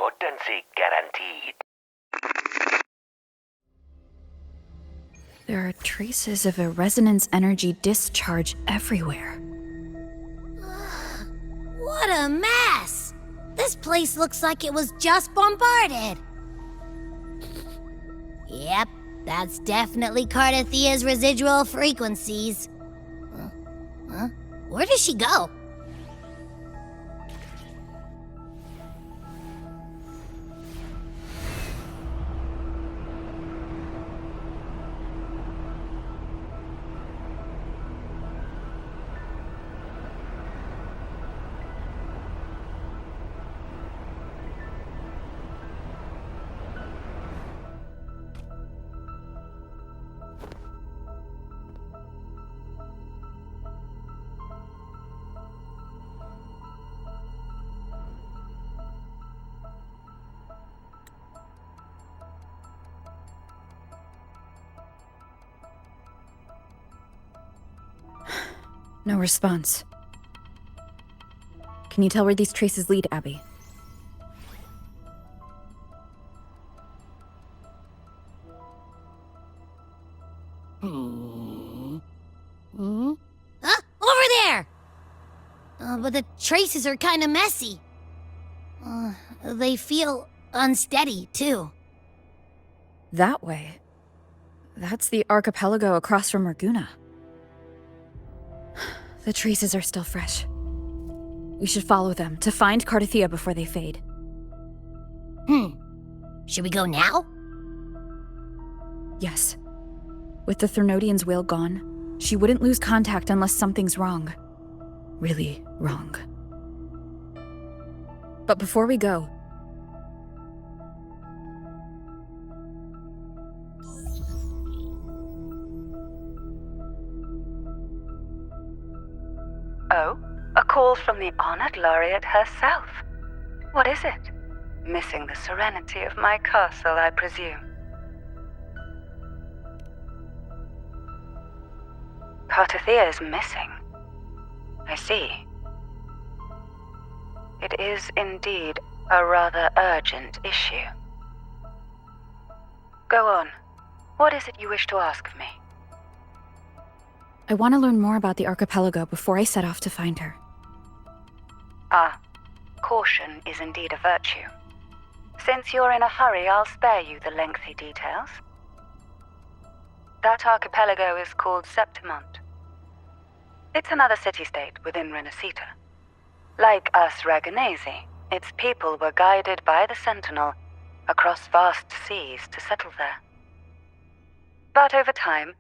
Potency guaranteed. There are traces of a resonance energy discharge everywhere. What a mess! This place looks like it was just bombarded. Yep, that's definitely Cardathia's residual frequencies. Huh? Where does she go? No response. Can you tell where these traces lead, Abby? Huh? Over there! But the traces are kind of messy. They feel unsteady, too. That way. That's the archipelago across from Raguna. The traces are still fresh. We should follow them to find Cardathia before they fade. Should we go now? Yes. With the Thermodian's whale gone, she wouldn't lose contact unless something's wrong. Really wrong. But before we go... Oh, a call from the honored laureate herself. What is it? Missing the serenity of my castle, I presume. Cardathia is missing. I see. It is indeed a rather urgent issue. Go on. What is it you wish to ask of me? I want to learn more about the archipelago before I set off to find her. Caution is indeed a virtue. Since you're in a hurry, I'll spare you the lengthy details. That archipelago is called Septimont. It's another city-state within Renascita. Like us Raganesi, its people were guided by the Sentinel across vast seas to settle there. But over time,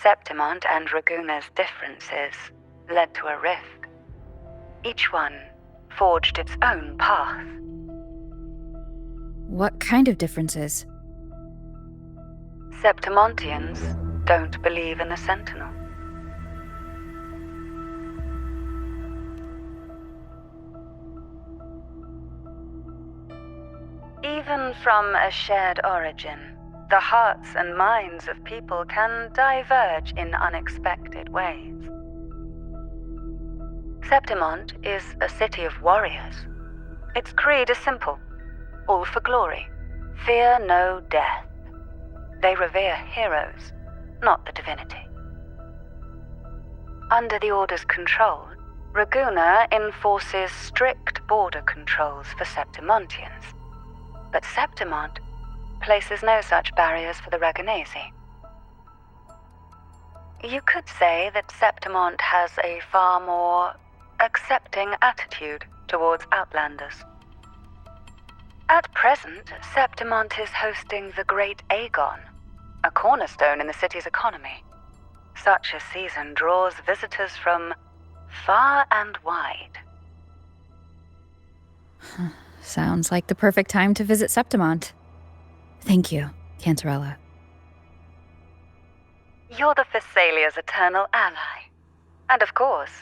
Septimont and Raguna's differences led to a rift. Each one forged its own path. What kind of differences? Septimontians don't believe in the Sentinel. Even from a shared origin, the hearts and minds of people can diverge in unexpected ways. Septimont is a city of warriors. Its creed is simple, all for glory. Fear no death. They revere heroes, not the divinity. Under the Order's control, Raguna enforces strict border controls for Septimontians. But Septimont places no such barriers for the Raganesi. You could say that Septimont has a far more accepting attitude towards outlanders. At present, Septimont is hosting the Great Aegon, a cornerstone in the city's economy. Such a season draws visitors from far and wide. Sounds like the perfect time to visit Septimont. Thank you, Cantarella. You're the Thessalia's eternal ally. And of course,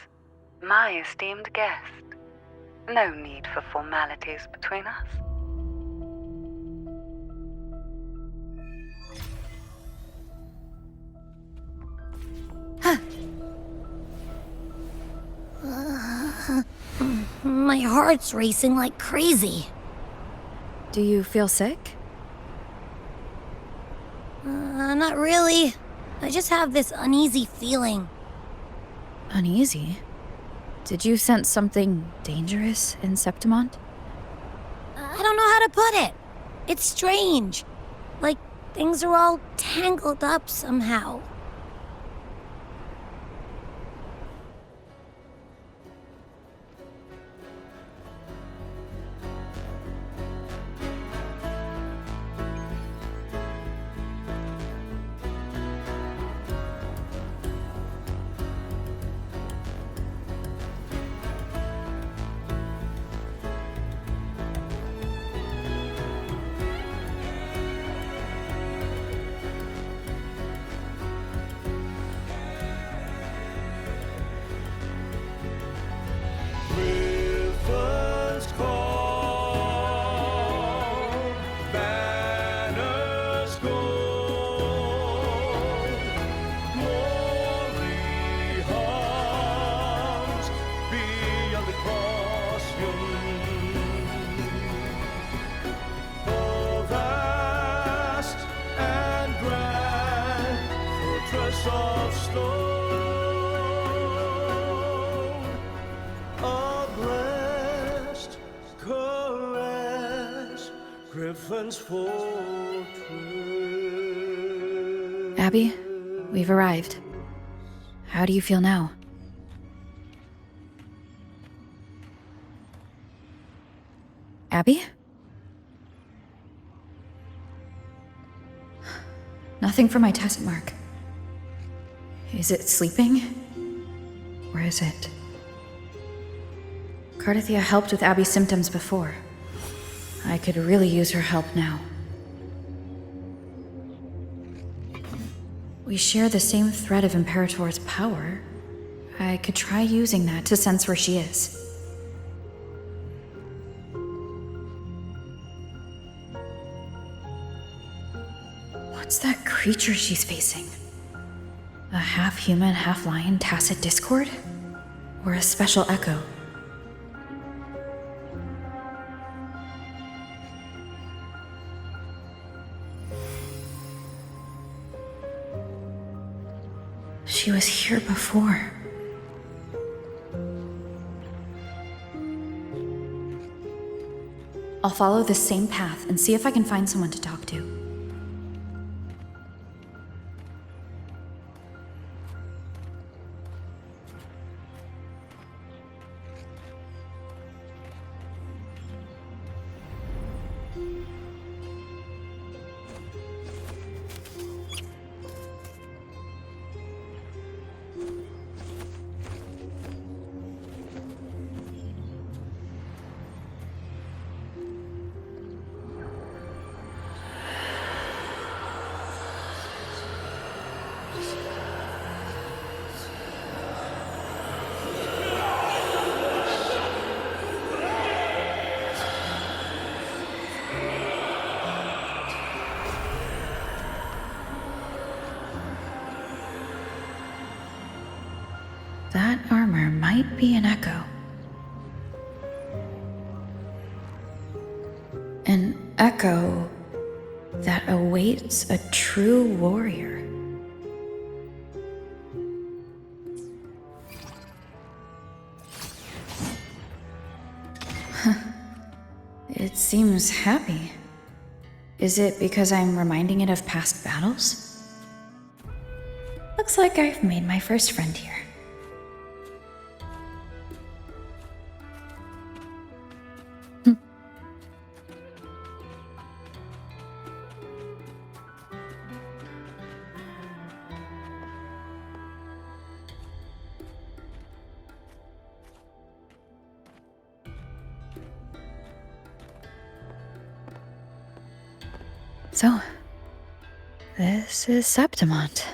my esteemed guest. No need for formalities between us. My heart's racing like crazy. Do you feel sick? Not really. I just have this uneasy feeling. Uneasy? Did you sense something dangerous in Septimont? I don't know how to put it. It's strange. Like things are all tangled up somehow. Of stone, a blessed caress, Griffin's fortress. Abby, we've arrived. How do you feel now? Abby? Nothing for my test mark. Is it sleeping? Or is it? Cardithia helped with Abby's symptoms before. I could really use her help now. We share the same thread of Imperator's power. I could try using that to sense where she is. What's that creature she's facing? A half-human, half-lion tacit discord? Or a special echo? She was here before. I'll follow this same path and see if I can find someone to talk to. That armor might be an echo. An echo that awaits a true warrior. It seems happy. Is it because I'm reminding it of past battles? Looks like I've made my first friend here. So, this is Septimont.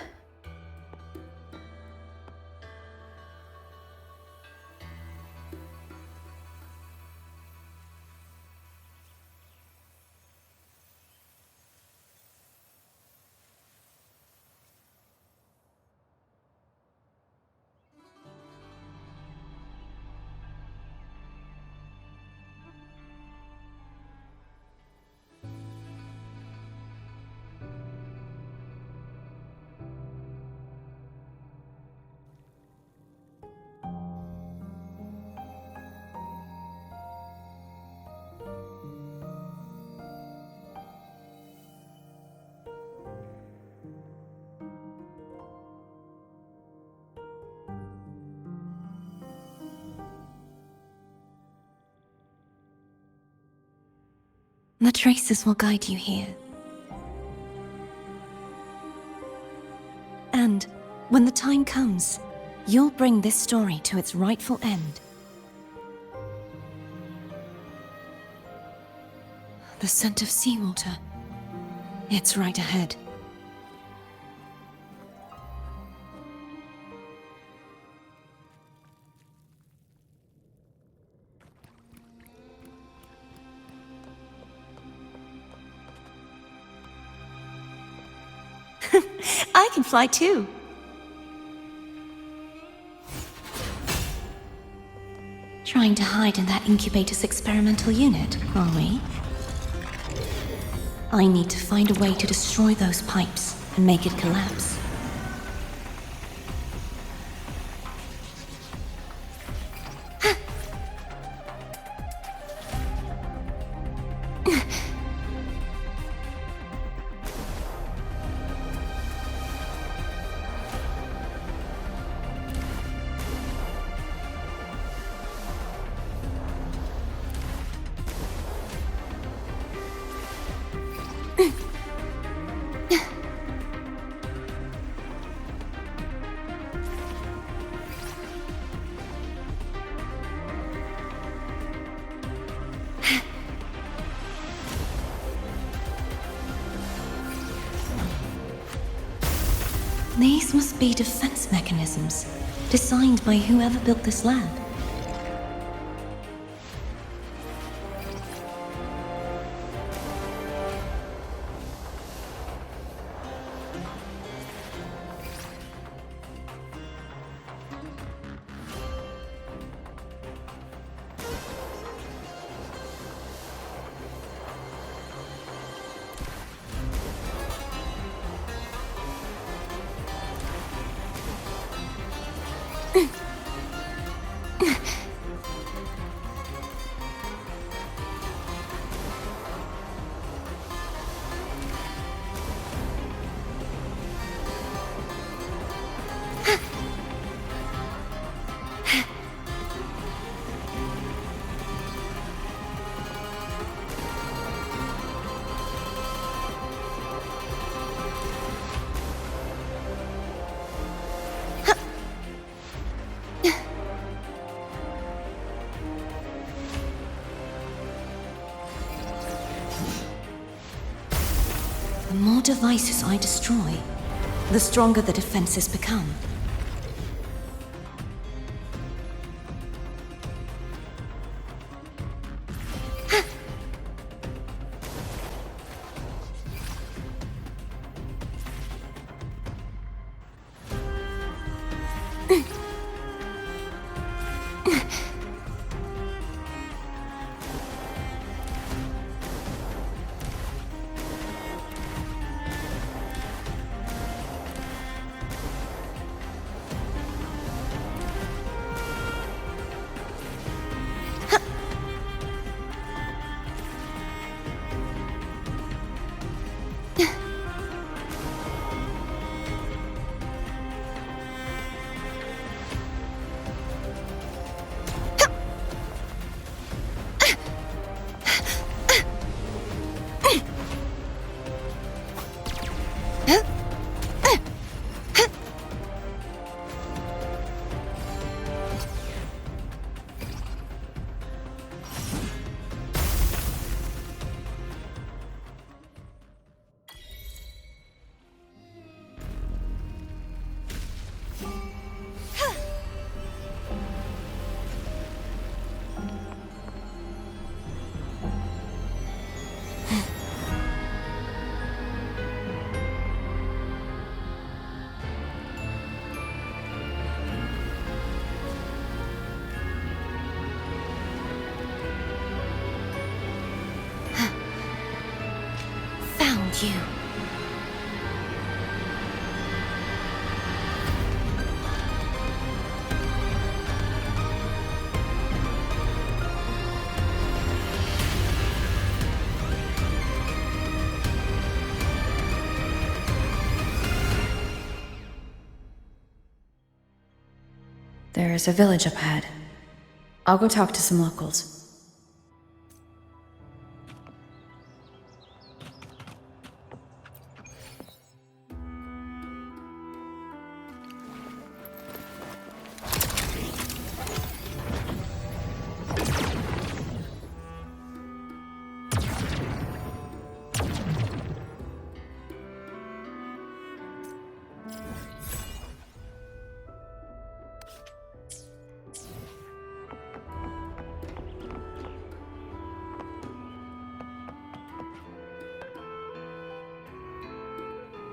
The traces will guide you here. And when the time comes, you'll bring this story to its rightful end. The scent of seawater. It's right ahead. I can fly too. Trying to hide in that incubator's experimental unit, are we? I need to find a way to destroy those pipes and make it collapse. These must be defense mechanisms, designed by whoever built this lab. The more devices I destroy, the stronger the defenses become. You. There is a village up ahead. I'll go talk to some locals.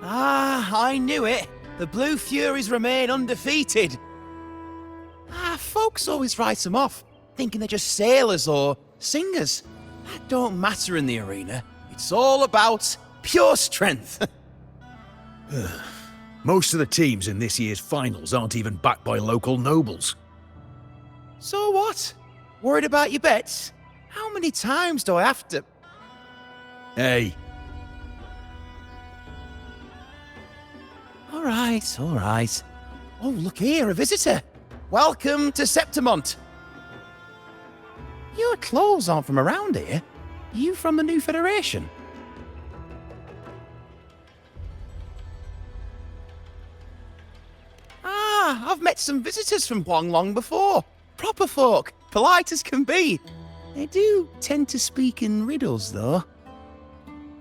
I knew it. The Blue Furies remain undefeated. Folks always write them off, thinking they're just sailors or singers. That don't matter in the arena. It's all about pure strength. Most of the teams in this year's finals aren't even backed by local nobles. So what? Worried about your bets? How many times do I have to... Hey, All right. Oh, look here, a visitor. Welcome to Septimont. Your clothes aren't from around here. You from the new Federation? I've met some visitors from Huanglong before. Proper folk, polite as can be. They do tend to speak in riddles, though.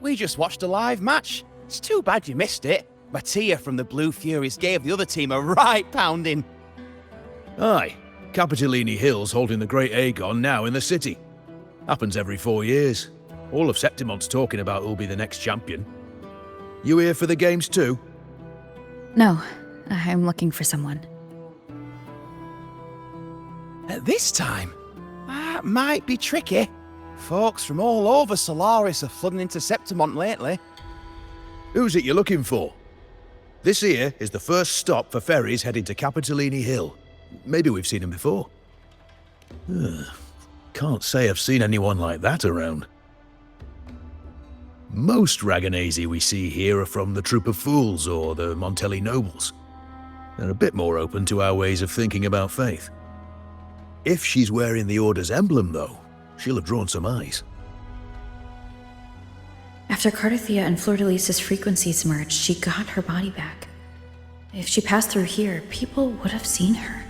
We just watched a live match. It's too bad you missed it. Mattia from the Blue Furies gave the other team a right pounding. aye. Capitolini Hill's holding the Great Aegon now in the city. Happens every 4 years. All of Septimont's talking about who'll be the next champion. You here for the games too? No, I'm looking for someone. At this time, that might be tricky. Folks from all over Solaris are flooding into Septimont lately. Who's it you're looking for? This here is the first stop for ferries heading to Capitolini Hill. Maybe we've seen him before. Can't say I've seen anyone like that around. Most Raganazi we see here are from the Troop of Fools or the Montelli Nobles. They're a bit more open to our ways of thinking about faith. If she's wearing the Order's emblem, though, she'll have drawn some eyes. After Cardathia and Fleur-de-Lis's frequencies merged, she got her body back. If she passed through here, people would have seen her.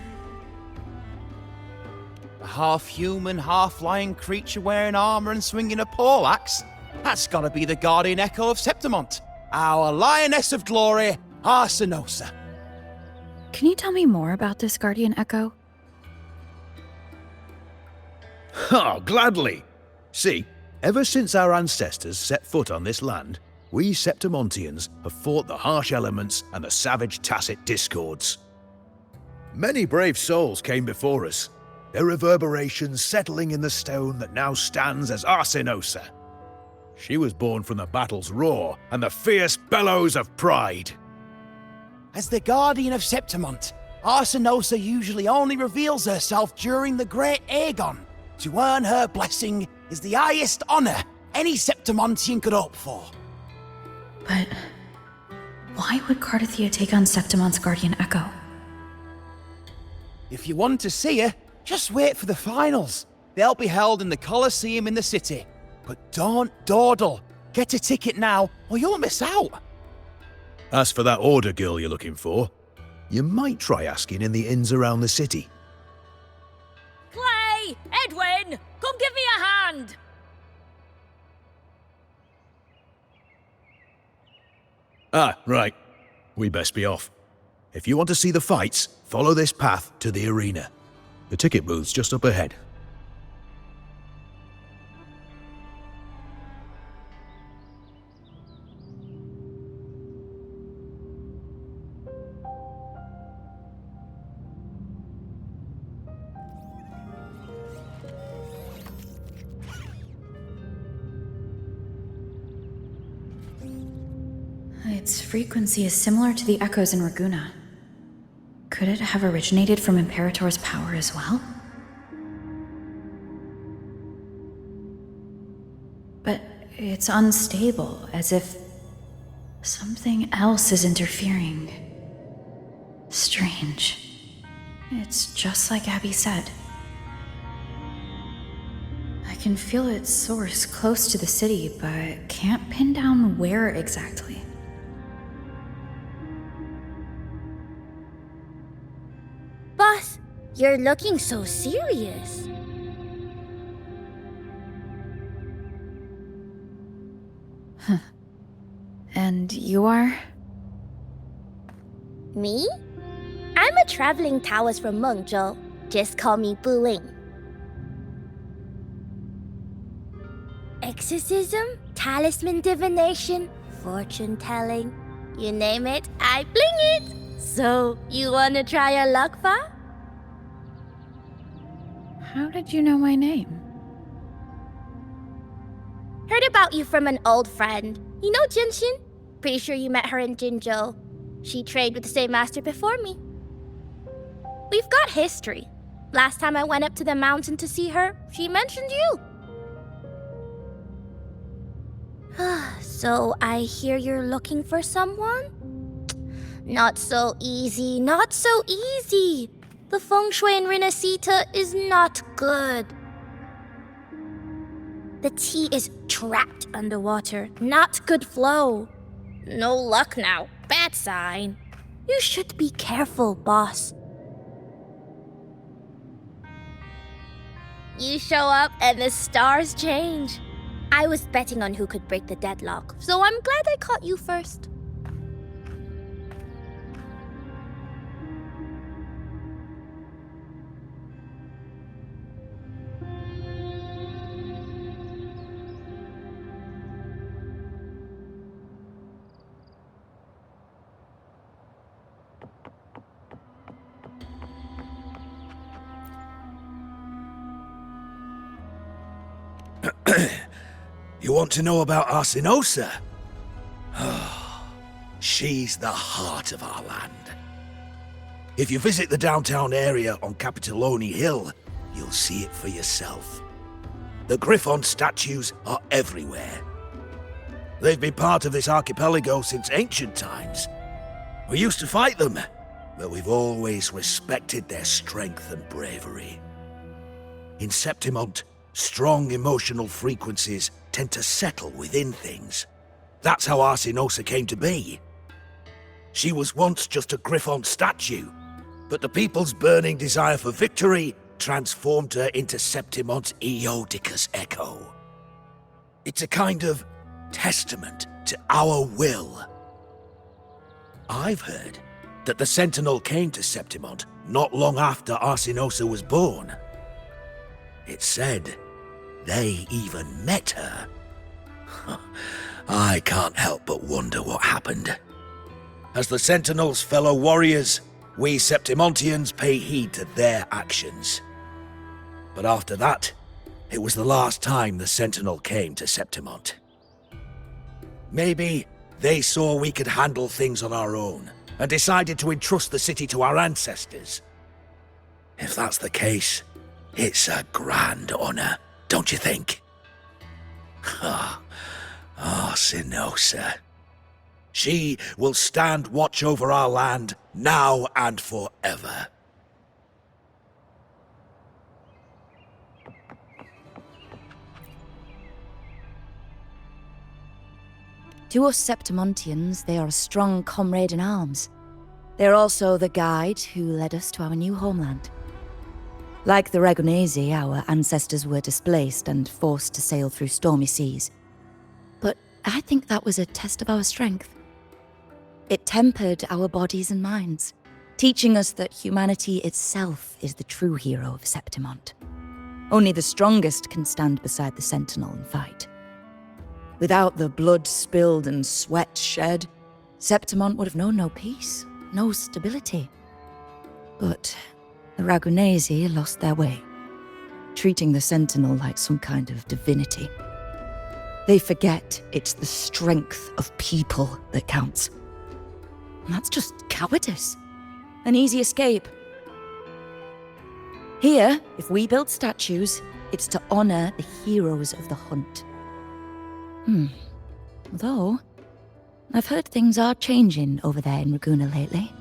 A half-human, half-lion creature wearing armor and swinging a poleaxe? That's gotta be the Guardian Echo of Septimont. Our Lioness of Glory, Arsinosa. Can you tell me more about this Guardian Echo? Oh, gladly! See, ever since our ancestors set foot on this land, we Septimontians have fought the harsh elements and the savage tacit discords. Many brave souls came before us, their reverberations settling in the stone that now stands as Arsinosa. She was born from the battle's roar and the fierce bellows of pride. As the Guardian of Septimont, Arsinosa usually only reveals herself during the Great Aegon. To earn her blessing is the highest honor any Septimontian could hope for. But why would Cardathia take on Septimont's Guardian Echo? If you want to see her, just wait for the finals. They'll be held in the Colosseum in the city. But don't dawdle. Get a ticket now, or you'll miss out. As for that Order girl you're looking for, you might try asking in the inns around the city. Clay! Edwin! Come give me a hand! Ah, right. We best be off. If you want to see the fights, follow this path to the arena. The ticket booth's just up ahead. Its frequency is similar to the echoes in Raguna. Could it have originated from Imperator's power as well? But it's unstable, as if something else is interfering. Strange. It's just like Abby said. I can feel its source close to the city, but can't pin down where exactly. Boss, you're looking so serious. And you are? Me? I'm a traveling Taoist from Mengzhou. Just call me Bu Ling. Exorcism, talisman divination, fortune telling. You name it, I bling it. So, you wanna try your luck, Fa? How did you know my name? Heard about you from an old friend. You know Jinshin? Pretty sure you met her in Jinzhou. She trained with the same master before me. We've got history. Last time I went up to the mountain to see her, she mentioned you. So I hear you're looking for someone? Not so easy, not so easy. The feng shui in Renascita is not good. The tea is trapped underwater, not good flow. No luck now, bad sign. You should be careful, boss. You show up and the stars change. I was betting on who could break the deadlock, so I'm glad I caught you first. You want to know about Arsinosa? She's the heart of our land. If you visit the downtown area on Capitoloni Hill, you'll see it for yourself. The Griffon statues are everywhere. They've been part of this archipelago since ancient times. We used to fight them, but we've always respected their strength and bravery. In Septimont, strong emotional frequencies tend to settle within things. That's how Arsinosa came to be. She was once just a Griffon statue, but the people's burning desire for victory transformed her into Septimont's Eodicus echo. It's a kind of testament to our will. I've heard that the Sentinel came to Septimont not long after Arsinosa was born. It's said they even met her. I can't help but wonder what happened. As the Sentinel's fellow warriors, we Septimontians pay heed to their actions. But after that, it was the last time the Sentinel came to Septimont. Maybe they saw we could handle things on our own, and decided to entrust the city to our ancestors. If that's the case, it's a grand honor, don't you think? Arsinosa. She will stand watch over our land now and forever. To us Septimontians, they are a strong comrade in arms. They're also the guide who led us to our new homeland. Like the Ragonesi, our ancestors were displaced and forced to sail through stormy seas. But I think that was a test of our strength. It tempered our bodies and minds, teaching us that humanity itself is the true hero of Septimont. Only the strongest can stand beside the Sentinel and fight. Without the blood spilled and sweat shed, Septimont would have known no peace, no stability. But the Ragonesi lost their way, treating the Sentinel like some kind of divinity. They forget it's the strength of people that counts. And that's just cowardice. An easy escape. Here, if we build statues, it's to honor the heroes of the hunt. Although, I've heard things are changing over there in Raguna lately.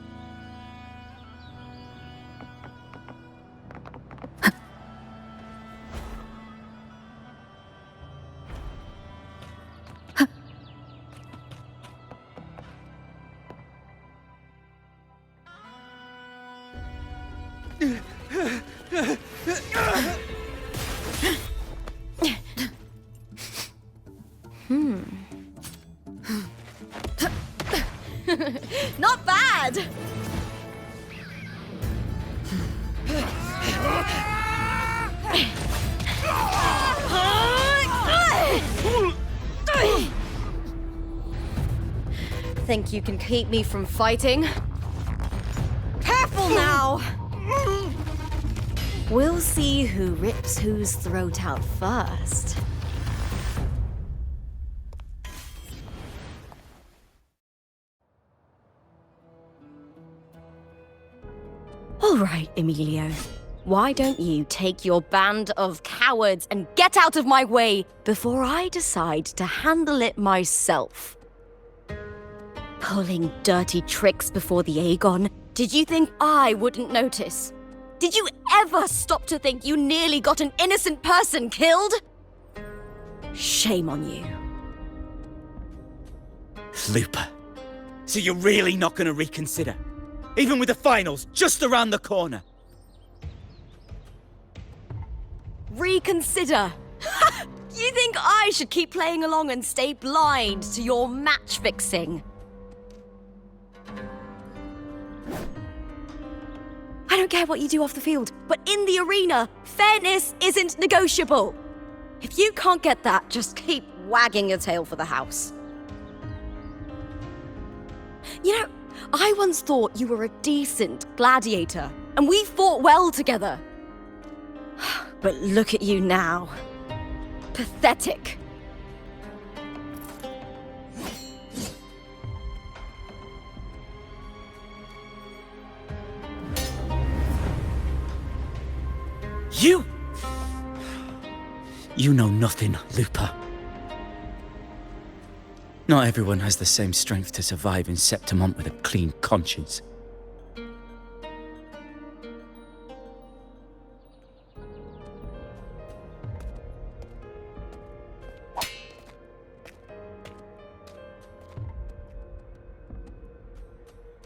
Not bad! think you can keep me from fighting? Careful now! We'll see who rips whose throat out first. All right, Emilio. Why don't you take your band of cowards and get out of my way before I decide to handle it myself? Pulling dirty tricks before the Aegon? Did you think I wouldn't notice? Did you ever stop to think you nearly got an innocent person killed? Shame on you. Lupa, so you're really not going to reconsider? Even with the finals just around the corner? Reconsider? You think I should keep playing along and stay blind to your match fixing? I don't care what you do off the field, but in the arena, fairness isn't negotiable. If you can't get that, just keep wagging your tail for the house. You know, I once thought you were a decent gladiator, and we fought well together. But look at you now. Pathetic. You know nothing, Lupa. Not everyone has the same strength to survive in Septimont with a clean conscience.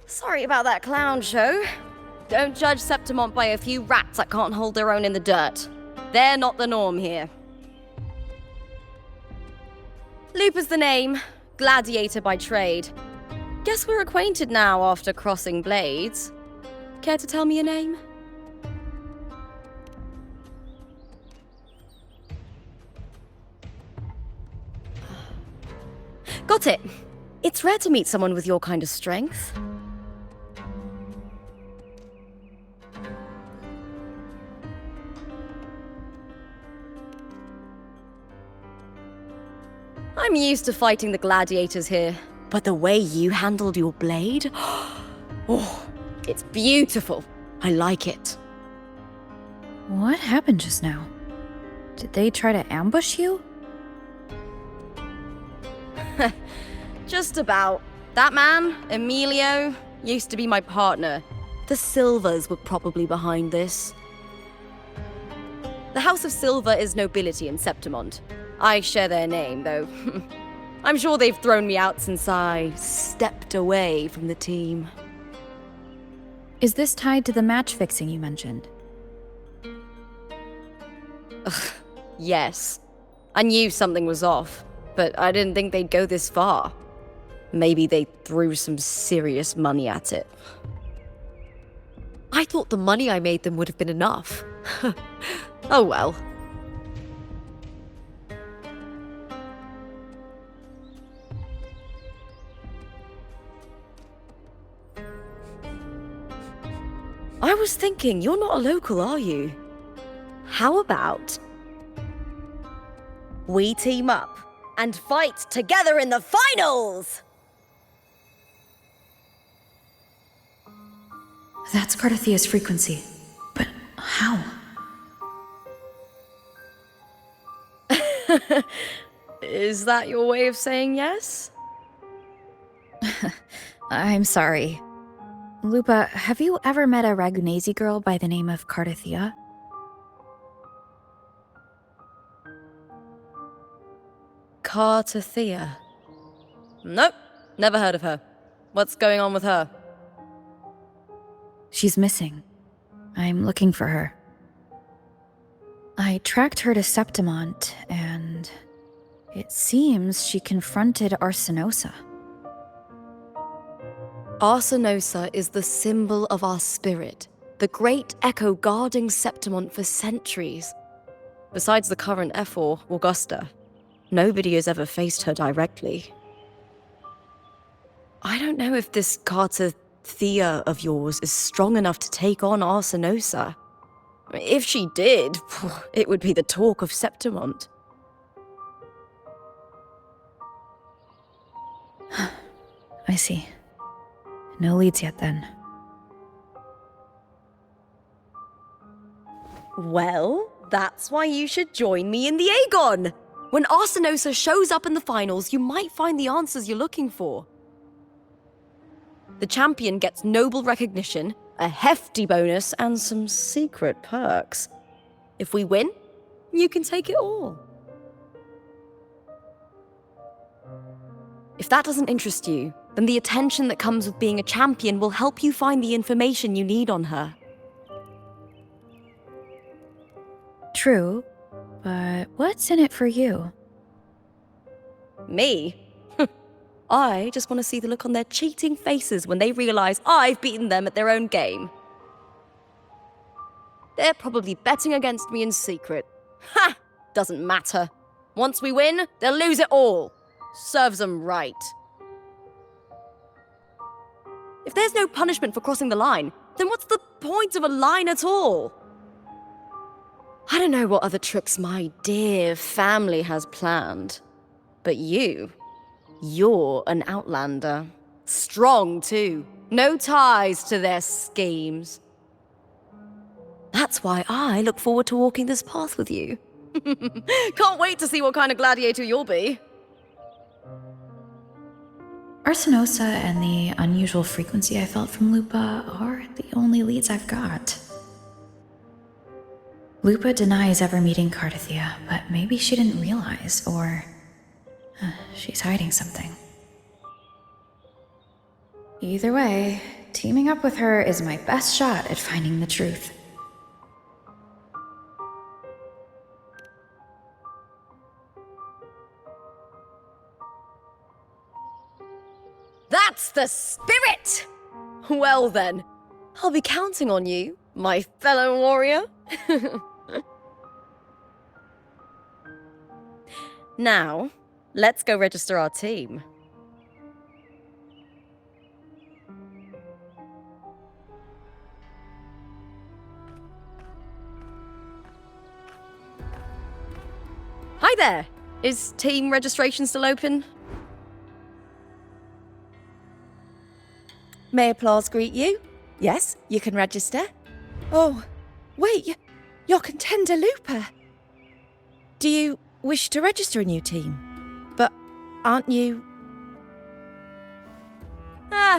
Sorry about that clown show. Don't judge Septimont by a few rats that can't hold their own in the dirt. They're not the norm here. Lupa's the name, gladiator by trade. Guess we're acquainted now after crossing blades. Care to tell me your name? Got it. It's rare to meet someone with your kind of strength. I'm used to fighting the gladiators here, but the way you handled your blade... Oh, it's beautiful. I like it. What happened just now? Did they try to ambush you? Just about. That man, Emilio, used to be my partner. The Silvers were probably behind this. The House of Silver is nobility in Septimont. I share their name, though. I'm sure they've thrown me out since I stepped away from the team. Is this tied to the match fixing you mentioned? Ugh, yes. I knew something was off, but I didn't think they'd go this far. Maybe they threw some serious money at it. I thought the money I made them would have been enough. Oh well. I was thinking, you're not a local, are you? How about we team up and fight together in the finals? That's Cardathia's frequency. But how? Is that your way of saying yes? I'm sorry. Lupa, have you ever met a Ragunesi girl by the name of Cardathia? Cardathia? Nope, never heard of her. What's going on with her? She's missing. I'm looking for her. I tracked her to Septimont, and it seems she confronted Arsenosa. Arsenosa is the symbol of our spirit, the great echo guarding Septimont for centuries. Besides the current Ephor, Augusta, nobody has ever faced her directly. I don't know if this Carter Thea of yours is strong enough to take on Arsinosa. If she did, it would be the talk of Septimont. I see. No leads yet then. Well, that's why you should join me in the Aegon! When Arsinosa shows up in the finals, you might find the answers you're looking for. The champion gets noble recognition, a hefty bonus, and some secret perks. If we win, you can take it all. If that doesn't interest you, then the attention that comes with being a champion will help you find the information you need on her. True, but what's in it for you? Me? I just want to see the look on their cheating faces when they realize I've beaten them at their own game. They're probably betting against me in secret. Ha! Doesn't matter. Once we win, they'll lose it all. Serves them right. If there's no punishment for crossing the line, then what's the point of a line at all? I don't know what other tricks my dear family has planned, but you're an outlander. Strong, too. No ties to their schemes. That's why I look forward to walking this path with you. Can't wait to see what kind of gladiator you'll be. Arsinosa and the unusual frequency I felt from Lupa are the only leads I've got. Lupa denies ever meeting Cardathea, but maybe she didn't realize, or she's hiding something. Either way, teaming up with her is my best shot at finding the truth. That's the spirit! Well then, I'll be counting on you, my fellow warrior. Now, let's go register our team. Hi there! Is team registration still open? May applause greet you? Yes, you can register. Oh, wait, you're Contender Lupa. Do you wish to register a new team? But aren't you...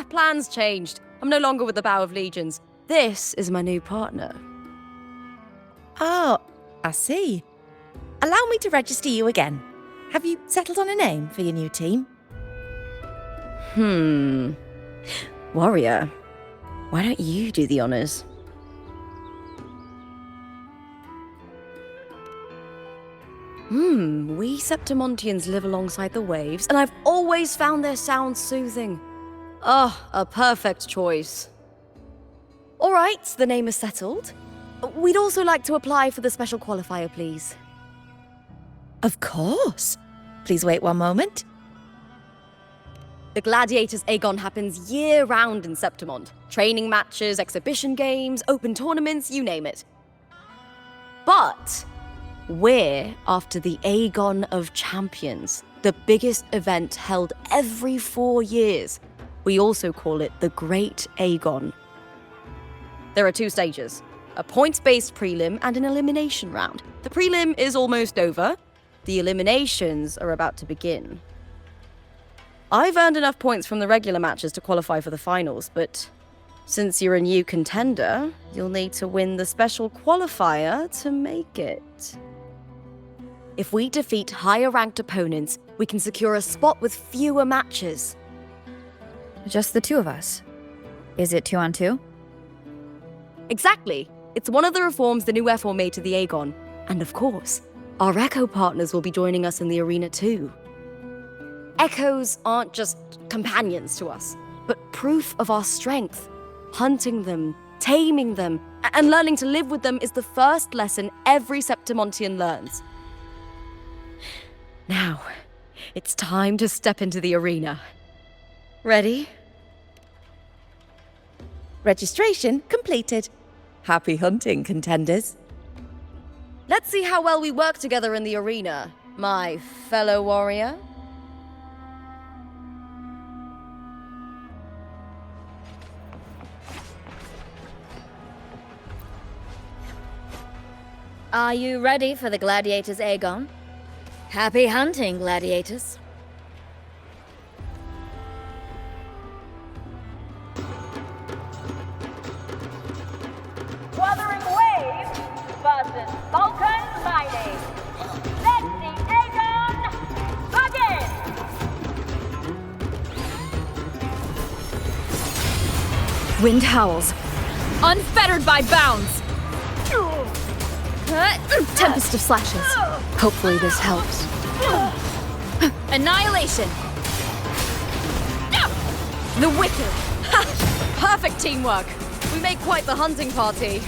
Plans changed. I'm no longer with the Bow of Legions. This is my new partner. Oh, I see. Allow me to register you again. Have you settled on a name for your new team? Warrior, why don't you do the honors? We Septimontians live alongside the waves, and I've always found their sound soothing. A perfect choice. All right, the name is settled. We'd also like to apply for the special qualifier, please. Of course. Please wait one moment. The Gladiators Aegon happens year-round in Septimont. Training matches, exhibition games, open tournaments, you name it. But we're after the Aegon of Champions, the biggest event held every 4 years. We also call it the Great Aegon. There are 2 stages, a points-based prelim and an elimination round. The prelim is almost over. The eliminations are about to begin. I've earned enough points from the regular matches to qualify for the finals, but since you're a new contender, you'll need to win the special qualifier to make it. If we defeat higher-ranked opponents, we can secure a spot with fewer matches. Just the 2 of us. Is it 2-on-2? Exactly. It's one of the reforms the new FO made to the Aegon. And of course, our Echo partners will be joining us in the arena too. Echoes aren't just companions to us, but proof of our strength. Hunting them, taming them, and learning to live with them is the first lesson every Septimontian learns. Now, it's time to step into the arena. Ready? Registration completed. Happy hunting, contenders. Let's see how well we work together in the arena, my fellow warrior. Are you ready for the gladiators, Aegon? Happy hunting, gladiators. Wuthering Waves versus Vulcan Mining. Let the Aegon begin! Wind howls, unfettered by bounds. Tempest of slashes. Hopefully this helps. Annihilation. The wicked. Perfect teamwork. We make quite the hunting party.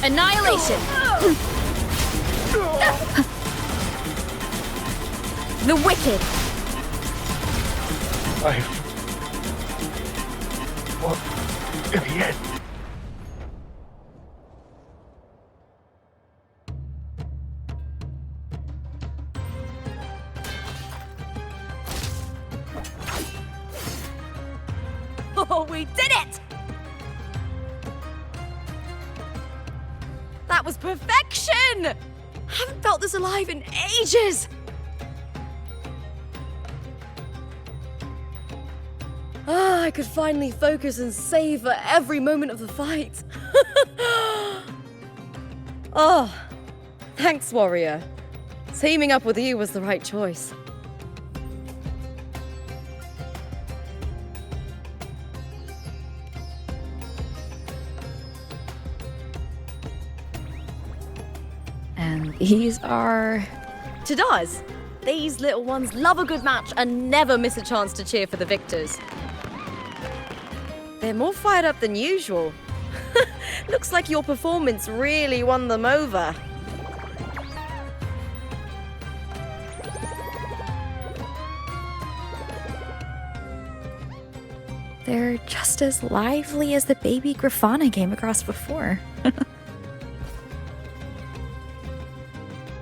Annihilation. The wicked. What? Yet. Oh, we did it! That was perfection! Haven't felt this alive in ages! I could finally focus and savor every moment of the fight. Oh, thanks, warrior. Teaming up with you was the right choice. And these are... Chadars. These little ones love a good match and never miss a chance to cheer for the victors. They're more fired up than usual. Looks like your performance really won them over. They're just as lively as the baby Grafana came across before.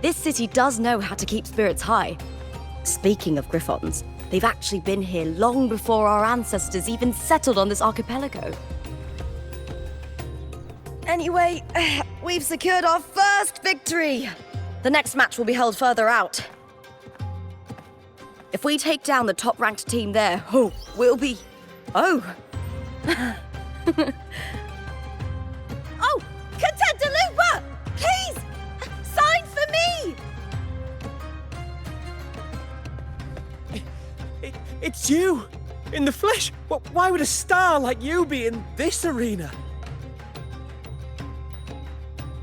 This city does know how to keep spirits high. Speaking of Griffons, they've actually been here long before our ancestors even settled on this archipelago. Anyway, we've secured our first victory. The next match will be held further out. If we take down the top-ranked team there, we'll be... Oh! Oh! Contender Lupa! Please! Sign for me! It's you! In the flesh! Why would a star like you be in this arena?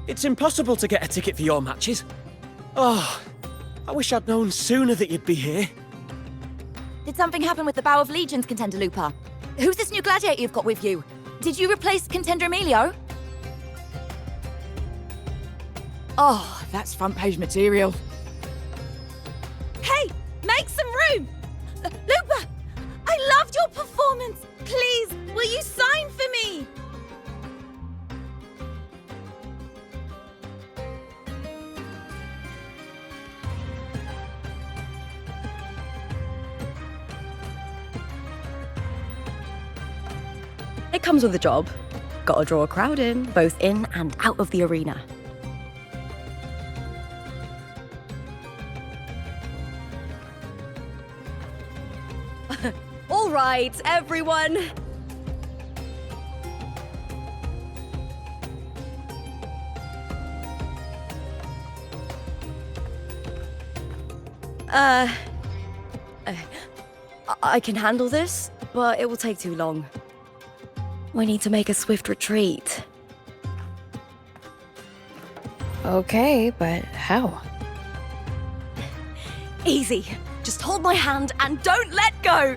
It's impossible to get a ticket for your matches. Oh, I wish I'd known sooner that you'd be here. Did something happen with the Bow of Legions, Contender Lupa? Who's this new gladiator you've got with you? Did you replace Contender Emilio? Oh, that's front page material. Hey, make some room! Lupa, I loved your performance. Please, will you sign for me? It comes with a job. Gotta draw a crowd in, both in and out of the arena. All right, everyone. I can handle this, but it will take too long. We need to make a swift retreat. Okay, but how? Easy. Just hold my hand and don't let go!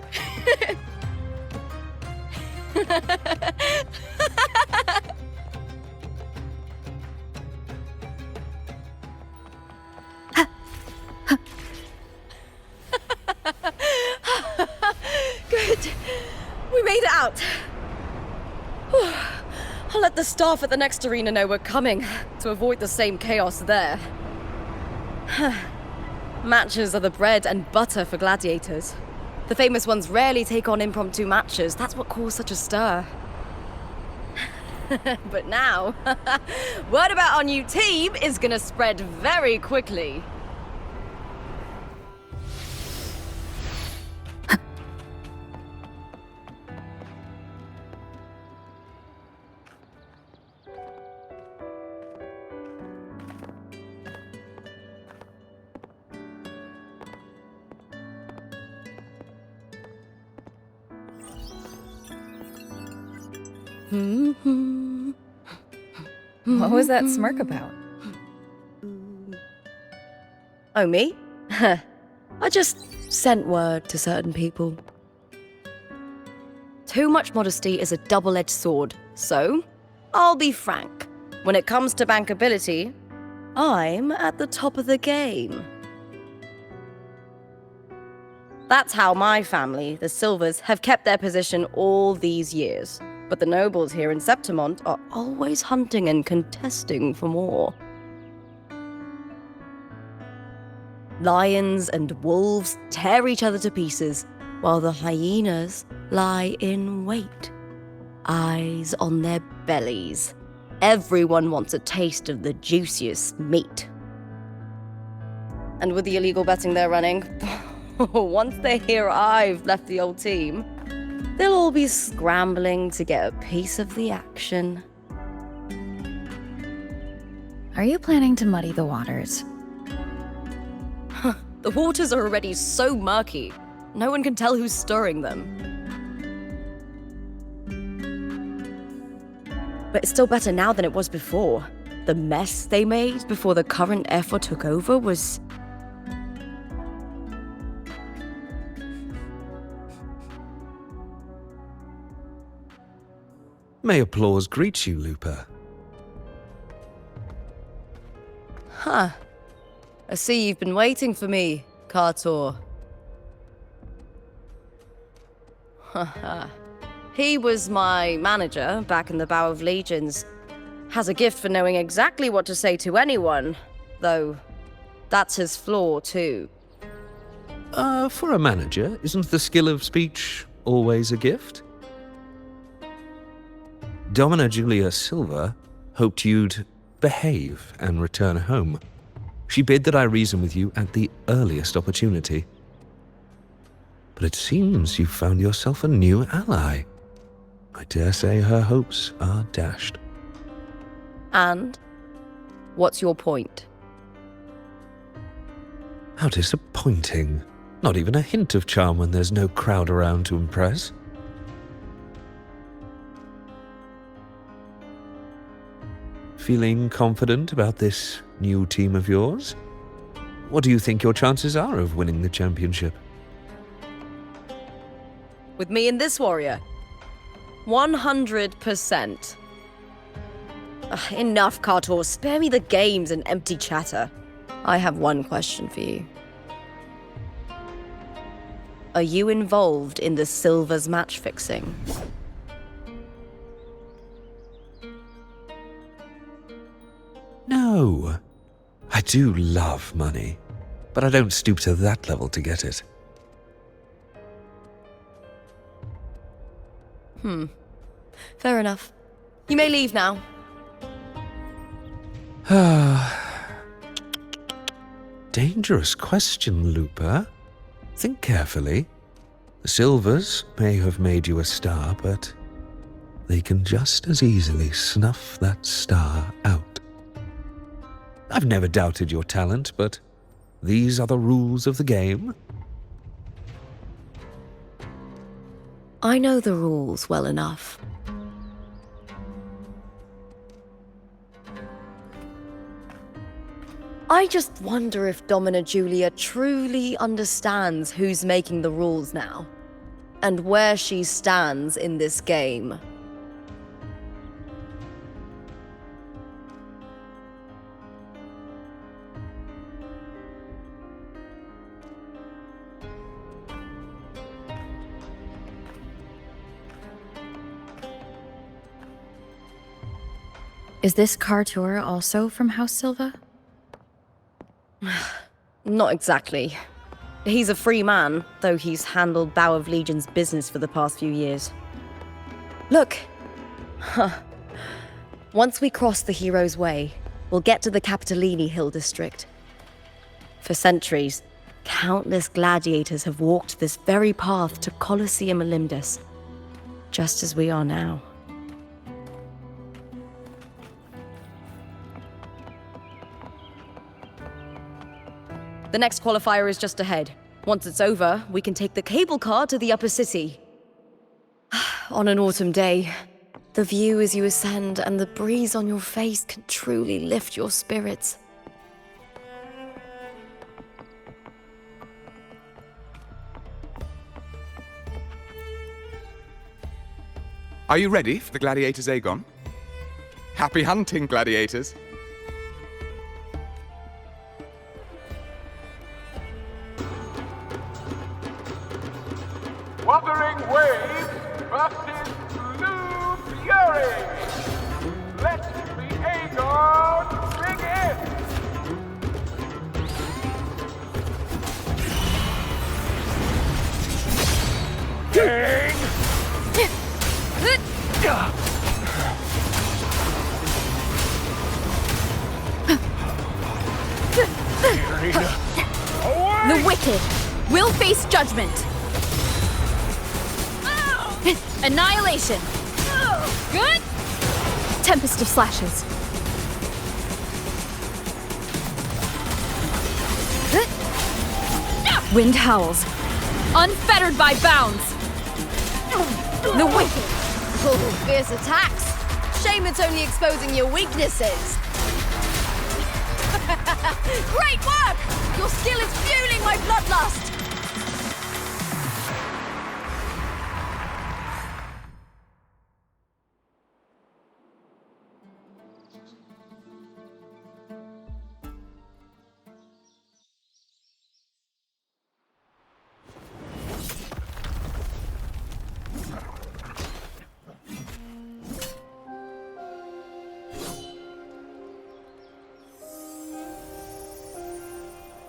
out! Whew. I'll let the staff at the next arena know we're coming, to avoid the same chaos there. Matches are the bread and butter for gladiators. The famous ones rarely take on impromptu matches. That's what caused such a stir. But now, word about our new team is gonna spread very quickly. What was that smirk about? Oh, me? I just sent word to certain people. Too much modesty is a double-edged sword, so I'll be frank. When it comes to bankability, I'm at the top of the game. That's how my family, the Silvers, have kept their position all these years. But the nobles here in Septimont are always hunting and contesting for more. Lions and wolves tear each other to pieces, while the hyenas lie in wait, eyes on their bellies. Everyone wants a taste of the juiciest meat. And with the illegal betting they're running, once they hear I've left the old team, they'll all be scrambling to get a piece of the action. Are you planning to muddy the waters? The waters are already so murky, no one can tell who's stirring them. But it's still better now than it was before. The mess they made before the current effort took over was... May applause greet you, Lupa. Huh. I see you've been waiting for me, Kartor. Haha. He was my manager back in the Bow of Legions. Has a gift for knowing exactly what to say to anyone, though that's his flaw too. For a manager, isn't the skill of speech always a gift? Domina Julia Silva hoped you'd behave and return home. She bid that I reason with you at the earliest opportunity. But it seems you've found yourself a new ally. I dare say her hopes are dashed. And? What's your point? How disappointing. Not even a hint of charm when there's no crowd around to impress. Feeling confident about this new team of yours? What do you think your chances are of winning the championship? With me and this warrior? 100%. Enough, Kartor. Spare me the games and empty chatter. I have one question for you. Are you involved in the Silvers match fixing? No. I do love money, but I don't stoop to that level to get it. Fair enough. You may leave now. Dangerous question, Lupa. Think carefully. The Silvers may have made you a star, but they can just as easily snuff that star out. I've never doubted your talent, but these are the rules of the game. I know the rules well enough. I just wonder if Domina Julia truly understands who's making the rules now, and where she stands in this game. Is this car tour also from House Silva? Not exactly. He's a free man, though he's handled Bow of Legion's business for the past few years. Look! Once we cross the Hero's Way, we'll get to the Capitolini Hill district. For centuries, countless gladiators have walked this very path to Colosseum Olympus, just as we are now. The next qualifier is just ahead. Once it's over, we can take the cable car to the upper city. On an autumn day, the view as you ascend and the breeze on your face can truly lift your spirits. Are you ready for the Gladiators, Aegon? Happy hunting, gladiators! Wuthering Waves versus Blue Fury. Let the Aegon begin. Dang! The wicked will face judgment. Annihilation. Good. Tempest of slashes. Wind howls. Unfettered by bounds. The wicked. Oh, fierce attacks. Shame it's only exposing your weaknesses. Great work! Your skill is fueling my bloodlust!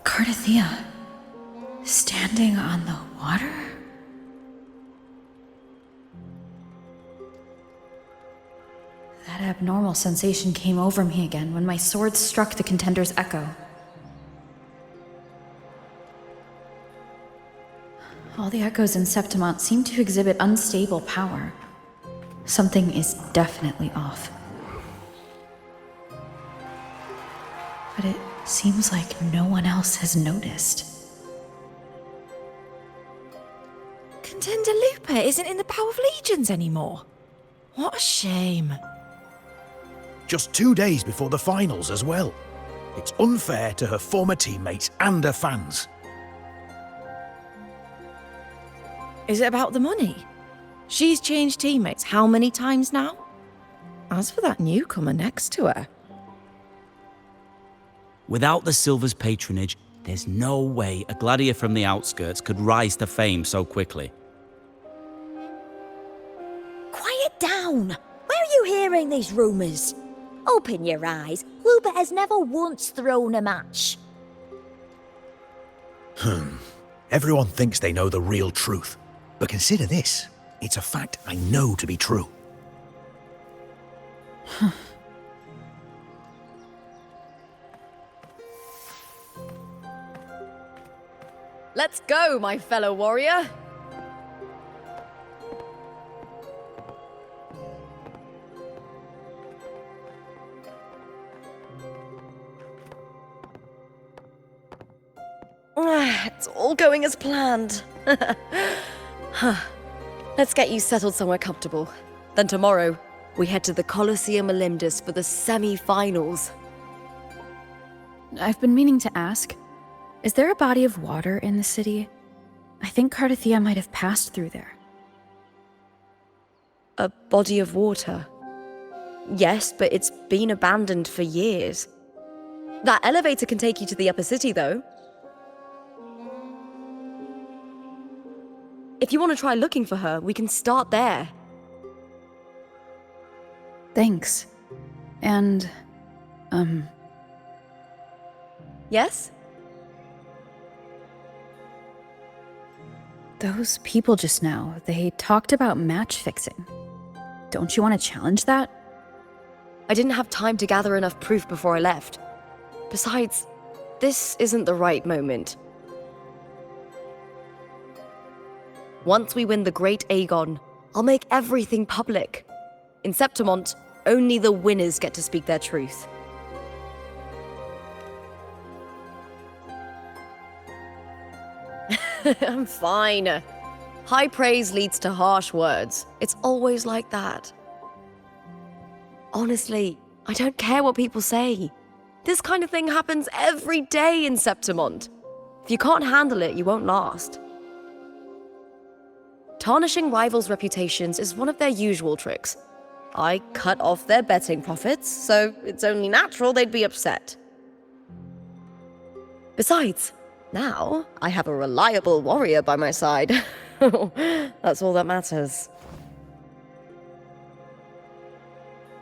Cardathea, standing on the water? That abnormal sensation came over me again when my sword struck the contender's echo. All the echoes in Septimont seem to exhibit unstable power. Something is definitely off. But it seems like no one else has noticed. Contender Lupa isn't in the Bow of Legions anymore. What a shame. Just 2 days before the finals as well. It's unfair to her former teammates and her fans. Is it about the money? She's changed teammates how many times now? As for that newcomer next to her... Without the Silver's patronage, there's no way a gladiator from the outskirts could rise to fame so quickly. Quiet down! Where are you hearing these rumours? Open your eyes. WUWA has never once thrown a match. Everyone thinks they know the real truth. But consider this. It's a fact I know to be true. Let's go, my fellow warrior! It's all going as planned. Let's get you settled somewhere comfortable. Then tomorrow, we head to the Colosseum Olympus for the semi-finals. I've been meaning to ask, is there a body of water in the city? I think Cardathea might have passed through there. A body of water? Yes, but it's been abandoned for years. That elevator can take you to the upper city, though. If you want to try looking for her, we can start there. Thanks. And, Yes? those people just now, they talked about match fixing. Don't you want to challenge that? I didn't have time to gather enough proof before I left. Besides, this isn't the right moment. Once we win the Great Aegon, I'll make everything public. In Septimont, only the winners get to speak their truth. I'm fine. High praise leads to harsh words. It's always like that. Honestly, I don't care what people say. This kind of thing happens every day in Septimont. If you can't handle it, you won't last. Tarnishing rivals' reputations is one of their usual tricks. I cut off their betting profits, so it's only natural they'd be upset. Besides, now I have a reliable warrior by my side. That's all that matters.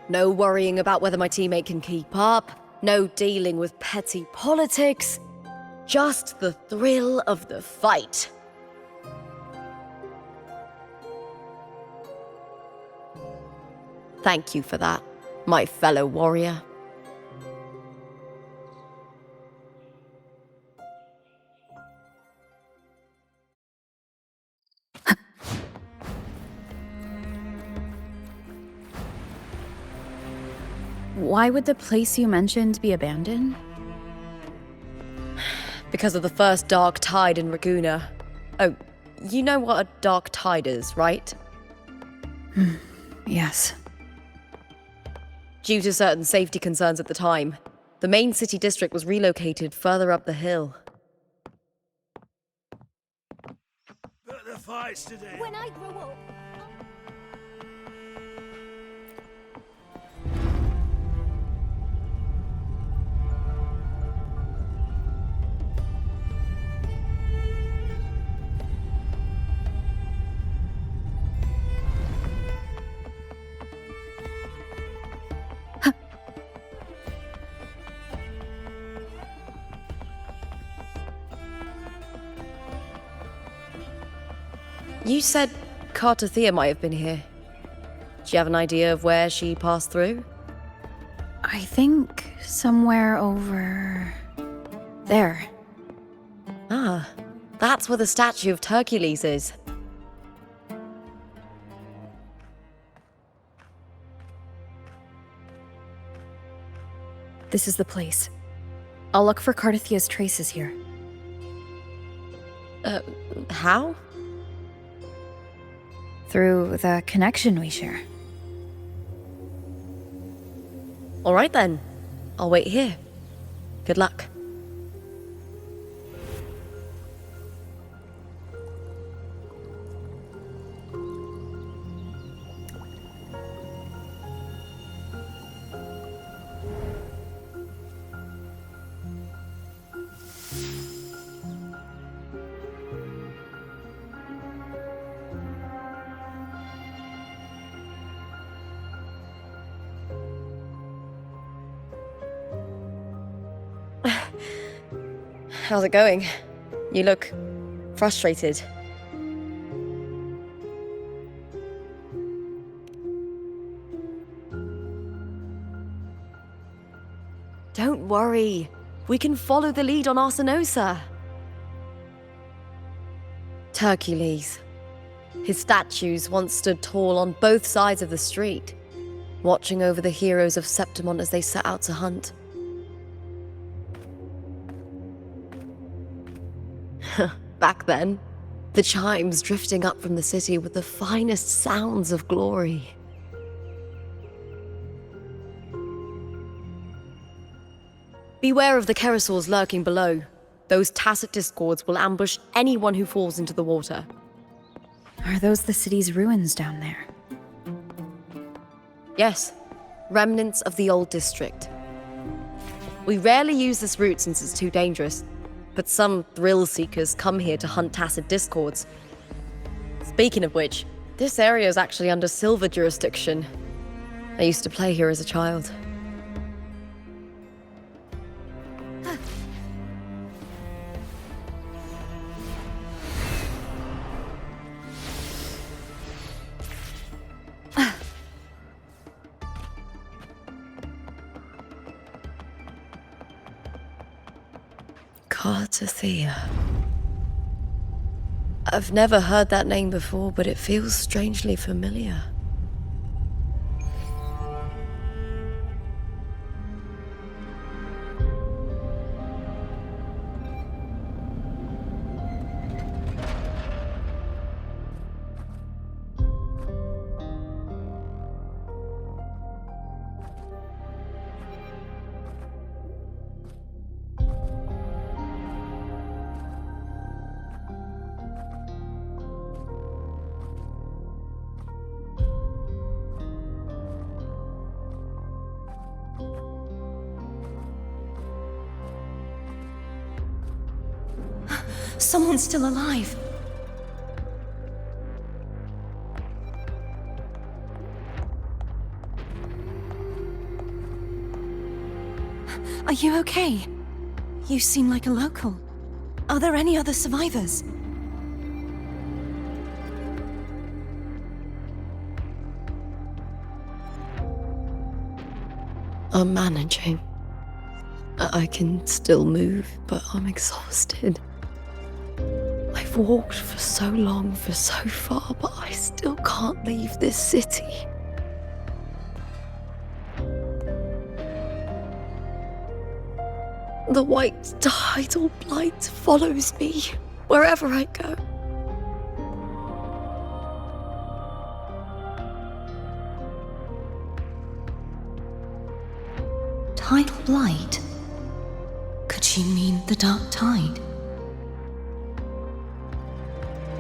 No worrying about whether my teammate can keep up, no dealing with petty politics, just the thrill of the fight. Thank you for that, my fellow warrior. Why would the place you mentioned be abandoned? Because of the first dark tide in Raguna. Oh, you know what a dark tide is, right? Yes. Due to certain safety concerns at the time, the main city district was relocated further up the hill. But the fights today. When I grow up. You said Cartathea might have been here. Do you have an idea of where she passed through? I think somewhere over there. Ah, that's where the statue of Hercules is. This is the place. I'll look for Cartathea's traces here. How? Through the connection we share. All right then. I'll wait here. Good luck. How's it going? You look frustrated. Don't worry. We can follow the lead on Arsinosa. Hercules. His statues once stood tall on both sides of the street, watching over the heroes of Septimont as they set out to hunt. Back then, the chimes drifting up from the city were the finest sounds of glory. Beware of the Kerosaurs lurking below. Those tacit discords will ambush anyone who falls into the water. Are those the city's ruins down there? Yes, remnants of the old district. We rarely use this route since it's too dangerous, but some thrill-seekers come here to hunt tacit discords. Speaking of which, this area is actually under Silver jurisdiction. I used to play here as a child. Cartathea. I've never heard that name before, but it feels strangely familiar. Someone's still alive. Are you okay? You seem like a local. Are there any other survivors? I'm managing. I can still move, but I'm exhausted. I've walked for so long, for so far, but I still can't leave this city. The white tidal blight follows me wherever I go. Tidal blight? Could she mean the dark tide?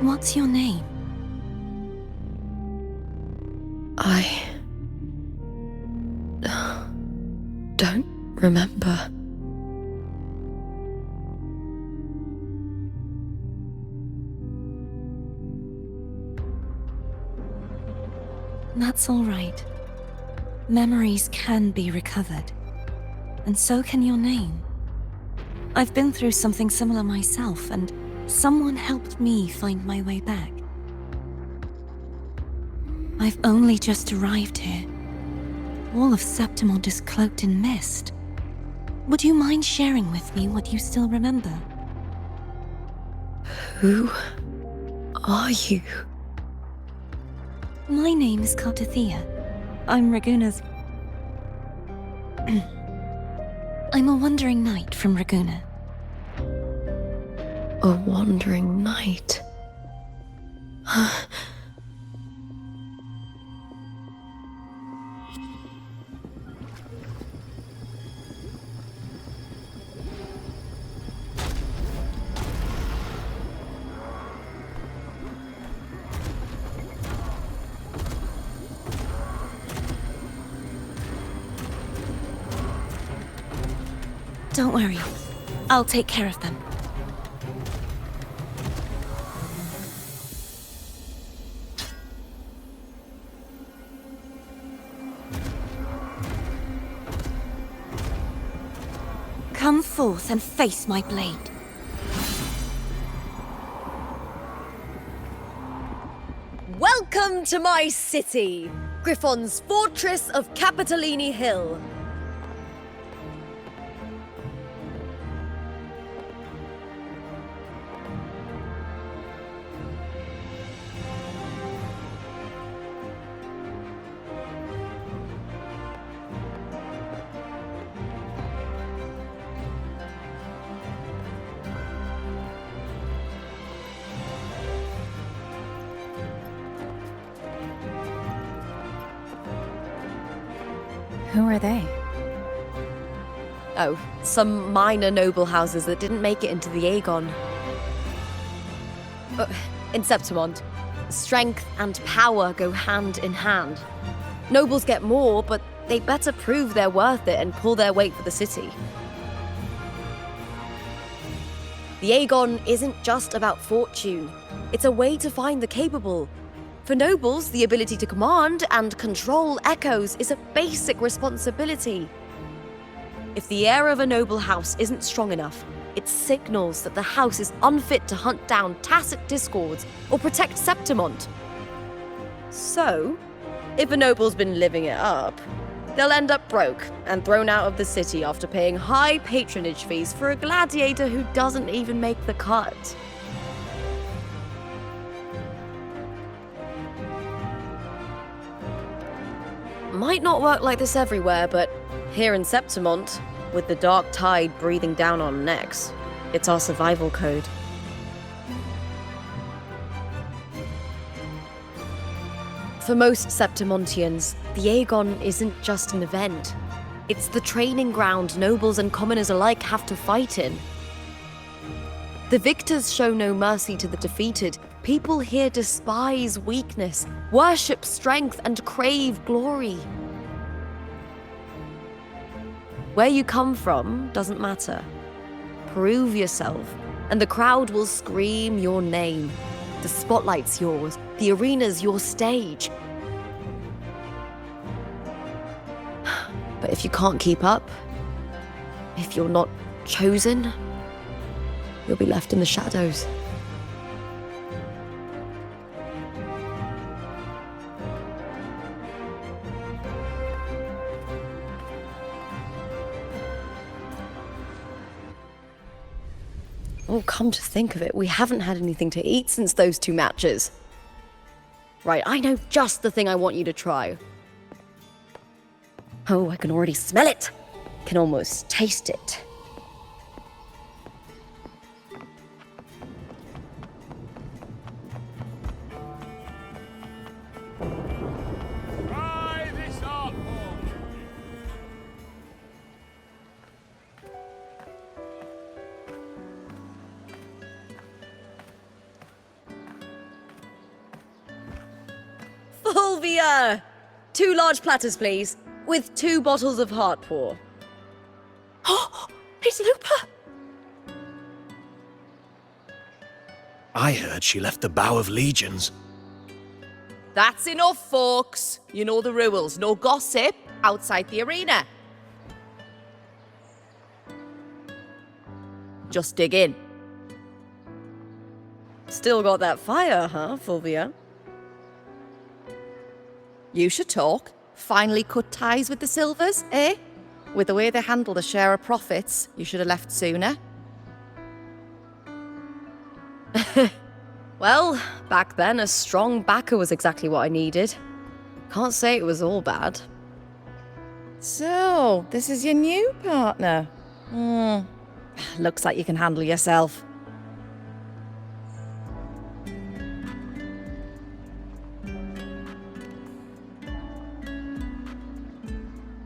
What's your name? I don't remember. That's all right. Memories can be recovered. And so can your name. I've been through something similar myself, and someone helped me find my way back. I've only just arrived here. All of Septimont is cloaked in mist. Would you mind sharing with me what you still remember? Who are you? My name is Cartathea. I'm Raguna's... I'm a wandering knight from Raguna. A wandering knight? Don't worry. I'll take care of them. Come forth and face my blade. Welcome to my city, Griffon's fortress of Capitolini Hill. Who are they? Oh, some minor noble houses that didn't make it into the Aegon. In Septimont, strength and power go hand in hand. Nobles get more, but they better prove they're worth it and pull their weight for the city. The Aegon isn't just about fortune. It's a way to find the capable. For nobles, the ability to command and control echoes is a basic responsibility. If the heir of a noble house isn't strong enough, it signals that the house is unfit to hunt down tacit discords or protect Septimont. So, if a noble's been living it up, They'll end up broke and thrown out of the city after paying high patronage fees for a gladiator who doesn't even make the cut. Might not work like this everywhere, but here in Septimont, with the dark tide breathing down on necks, it's our survival code. For most Septimontians, the Aegon isn't just an event. It's the training ground nobles and commoners alike have to fight in. The victors show no mercy to the defeated. People here despise weakness, worship strength, and crave glory. Where you come from doesn't matter. Prove yourself, and the crowd will scream your name. The spotlight's yours, the arena's your stage. But if you can't keep up, if you're not chosen, you'll be left in the shadows. Oh, come to think of it, we haven't had anything to eat since those 2 matches. Right, I know just the thing I want you to try. Oh, I can already smell it. Can almost taste it. Try this up. Fulvia! 2 large platters, please, with 2 bottles of heart pour. Oh, it's Lupa! I heard she left the Bow of Legions. That's enough, folks. You know the rules. No gossip outside the arena. Just dig in. Still got that fire, huh, Fulvia? You should talk. Finally cut ties with the Silvers, eh? With the way they handle the share of profits, you should have left sooner. Well, back then, a strong backer was exactly what I needed. Can't say it was all bad. So, this is your new partner. Looks like you can handle yourself.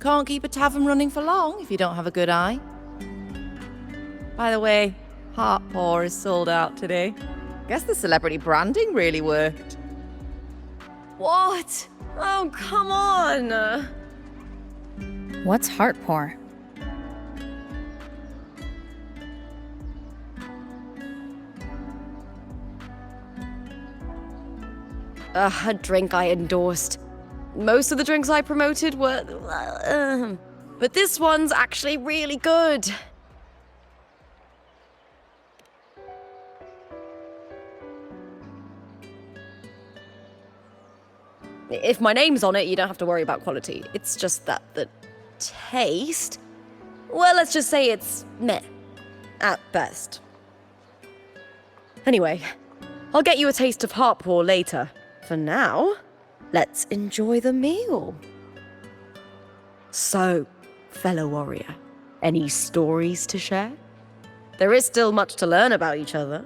Can't keep a tavern running for long if you don't have a good eye. By the way, Heart Pour is sold out today. Guess the celebrity branding really worked. What? Oh, come on! What's Heart Pour? A drink I endorsed. Most of the drinks I promoted were... but this one's actually really good. If my name's on it, you don't have to worry about quality. It's just that the taste... Well, let's just say it's meh. At best. Anyway, I'll get you a taste of Heart Pour later. For now, let's enjoy the meal. So, fellow warrior, any stories to share? There is still much to learn about each other.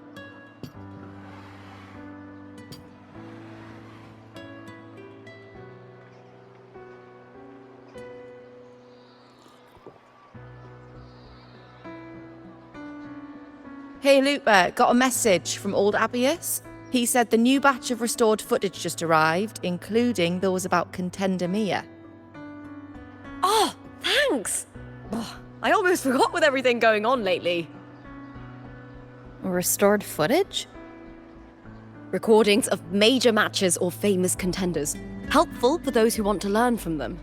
Hey Lupa, got a message from old Abius. He said the new batch of restored footage just arrived, including those about Contender Mia. Oh, thanks! Oh, I almost forgot with everything going on lately. Restored footage? Recordings of major matches or famous contenders. Helpful for those who want to learn from them.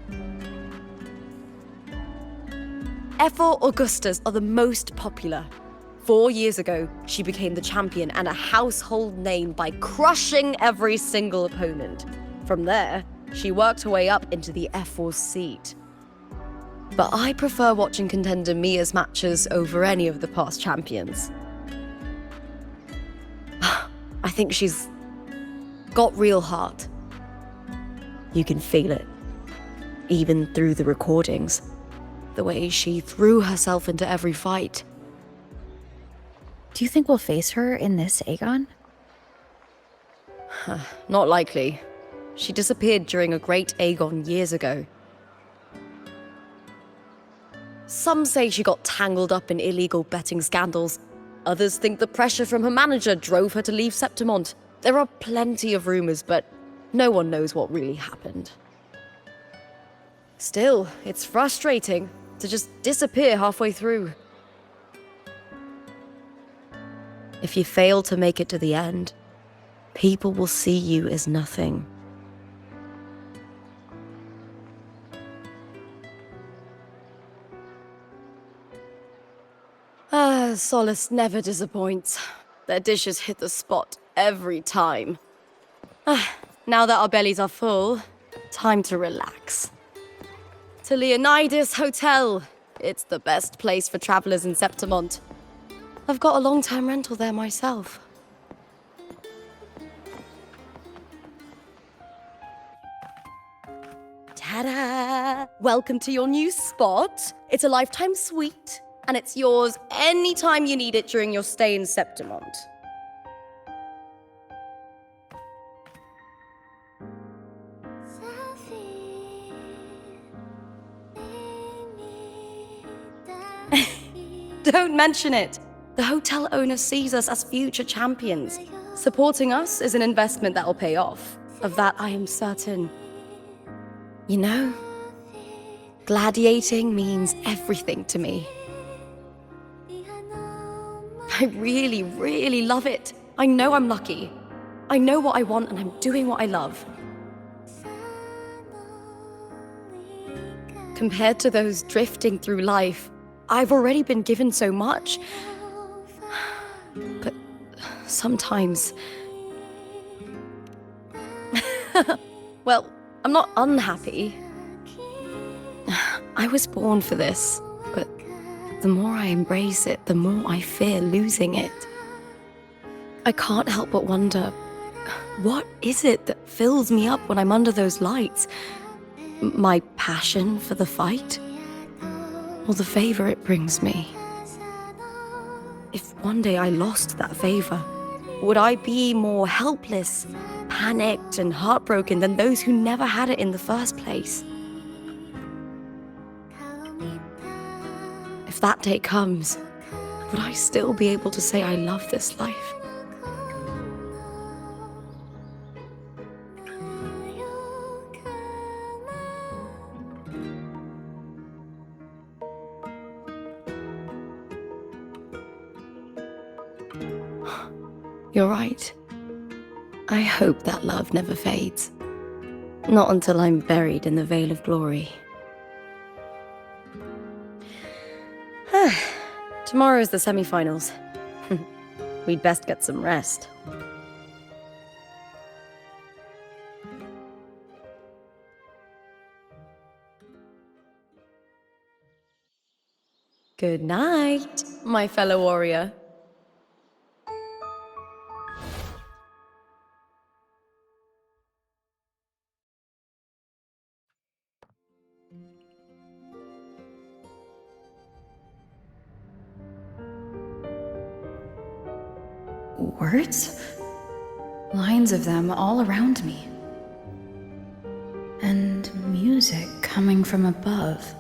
F4 Augustas are the most popular. 4 years ago, she became the champion and a household name by crushing every single opponent. From there, she worked her way up into the F4 seat. but I prefer watching contender Mia's matches over any of the past champions. I think she's got real heart. You can feel it, even through the recordings. The way she threw herself into every fight. Do you think we'll face her in this Aegon? Not likely. She disappeared during a great Aegon years ago. Some say she got tangled up in illegal betting scandals. Others think the pressure from her manager drove her to leave Septimont. There are plenty of rumors, but no one knows what really happened. Still, it's frustrating to just disappear halfway through. If you fail to make it to the end, people will see you as nothing. Solace never disappoints. Their dishes hit the spot every time. Now that our bellies are full, time to relax. To Leonidas Hotel. It's the best place for travelers in Septimont. I've got a long-term rental there myself. Ta-da! Welcome to your new spot. It's a lifetime suite, and it's yours anytime you need it during your stay in Septimont. Don't mention it. The hotel owner sees us as future champions. Supporting us is an investment that will pay off. Of that, I am certain. You know, gladiating means everything to me. I really, really love it. I know I'm lucky. I know what I want and I'm doing what I love. Compared to those drifting through life, I've already been given so much. But sometimes... Well, I'm not unhappy. I was born for this, but the more I embrace it, the more I fear losing it. I can't help but wonder, what is it that fills me up when I'm under those lights? My passion for the fight? Or the favor it brings me? If one day I lost that favor, would I be more helpless, panicked, and heartbroken than those who never had it in the first place? If that day comes, would I still be able to say I love this life? You're right. I hope that love never fades. Not until I'm buried in the Veil of Glory. Tomorrow's the semi-finals. We'd best get some rest. Good night, my fellow warrior. Words? Lines of them all around me. And music coming from above.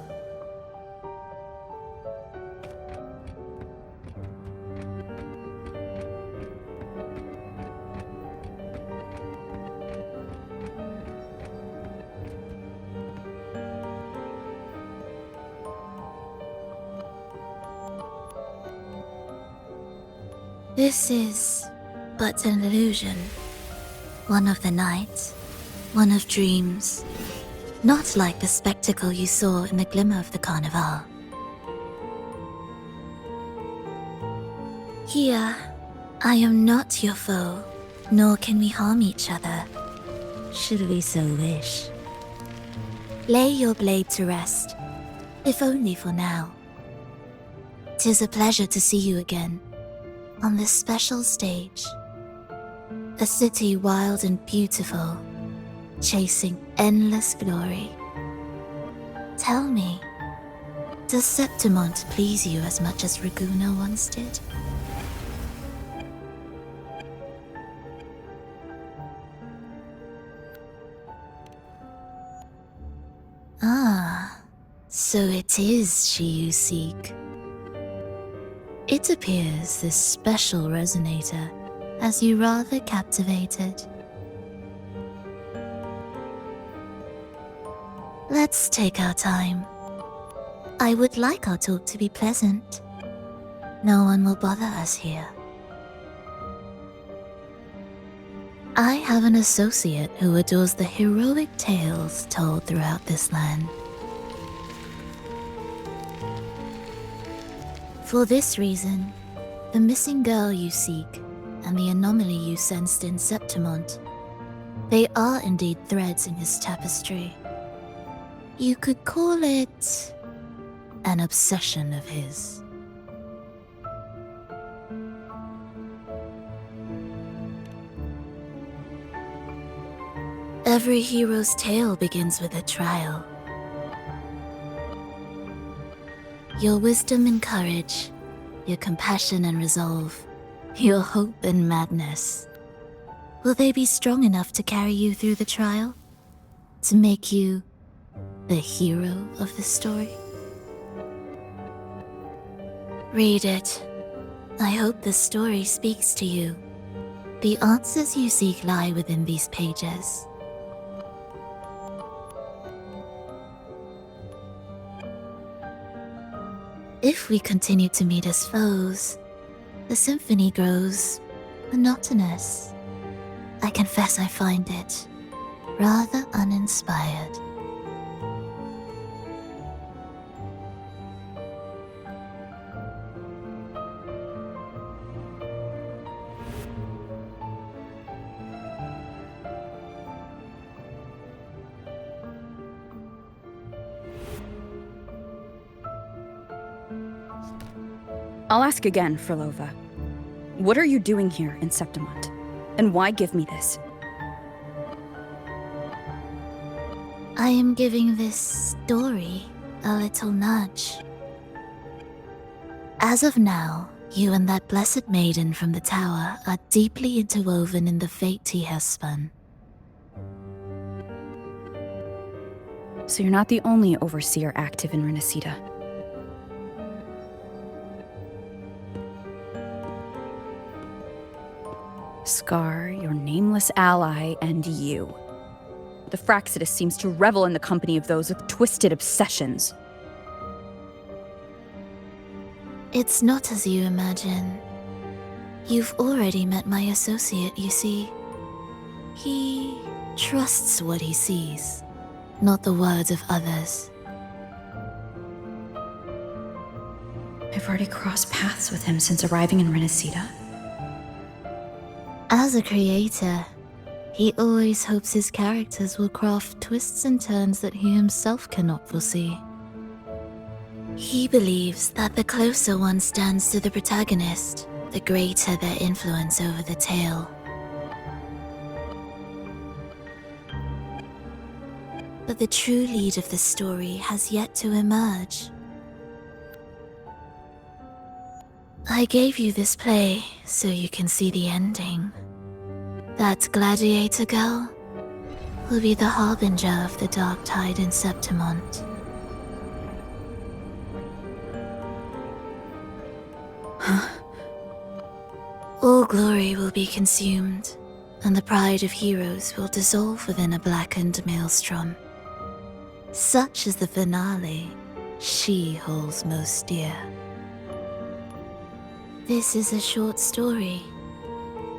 This is but an illusion. One of the nights, one of dreams. Not like the spectacle you saw in the glimmer of the Carnival. Here, I am not your foe, nor can we harm each other, should we so wish. Lay your blade to rest. if only for now. 'Tis a pleasure to see you again, on this special stage. A city wild and beautiful, chasing endless glory. Tell me, does Septimont please you as much as Raguna once did? Ah, so it is she you seek. It appears this special resonator has you rather captivated. Let's take our time. I would like our talk to be pleasant. No one will bother us here. I have an associate who adores the heroic tales told throughout this land. For this reason, the missing girl you seek and the anomaly you sensed in Septimont, they are indeed threads in his tapestry. You could call it an obsession of his. Every hero's tale begins with a trial. Your wisdom and courage, your compassion and resolve, your hope and madness. Will they be strong enough to carry you through the trial? To make you the hero of the story? Read it. I hope the story speaks to you. The answers you seek lie within these pages. If we continue to meet as foes, the symphony grows monotonous. I confess I find it rather uninspired. I'll ask again, Frolova. What are you doing here in Septimont? And why give me this? I am giving this story a little nudge. As of now, you and that blessed maiden from the tower are deeply interwoven in the fate he has spun. So you're not the only overseer active in Renascita. Scar, your nameless ally, and you. The Fraxidus seems to revel in the company of those with twisted obsessions. It's not as you imagine. You've already met my associate, you see. He trusts what he sees, not the words of others. I've already crossed paths with him since arriving in Renascita. As a creator, he always hopes his characters will craft twists and turns that he himself cannot foresee. He believes that the closer one stands to the protagonist, the greater their influence over the tale. But the true lead of the story has yet to emerge. I gave you this play so you can see the ending. That gladiator girl will be the harbinger of the dark tide in Septimont. All glory will be consumed, and the pride of heroes will dissolve within a blackened maelstrom. Such is the finale she holds most dear. This is a short story,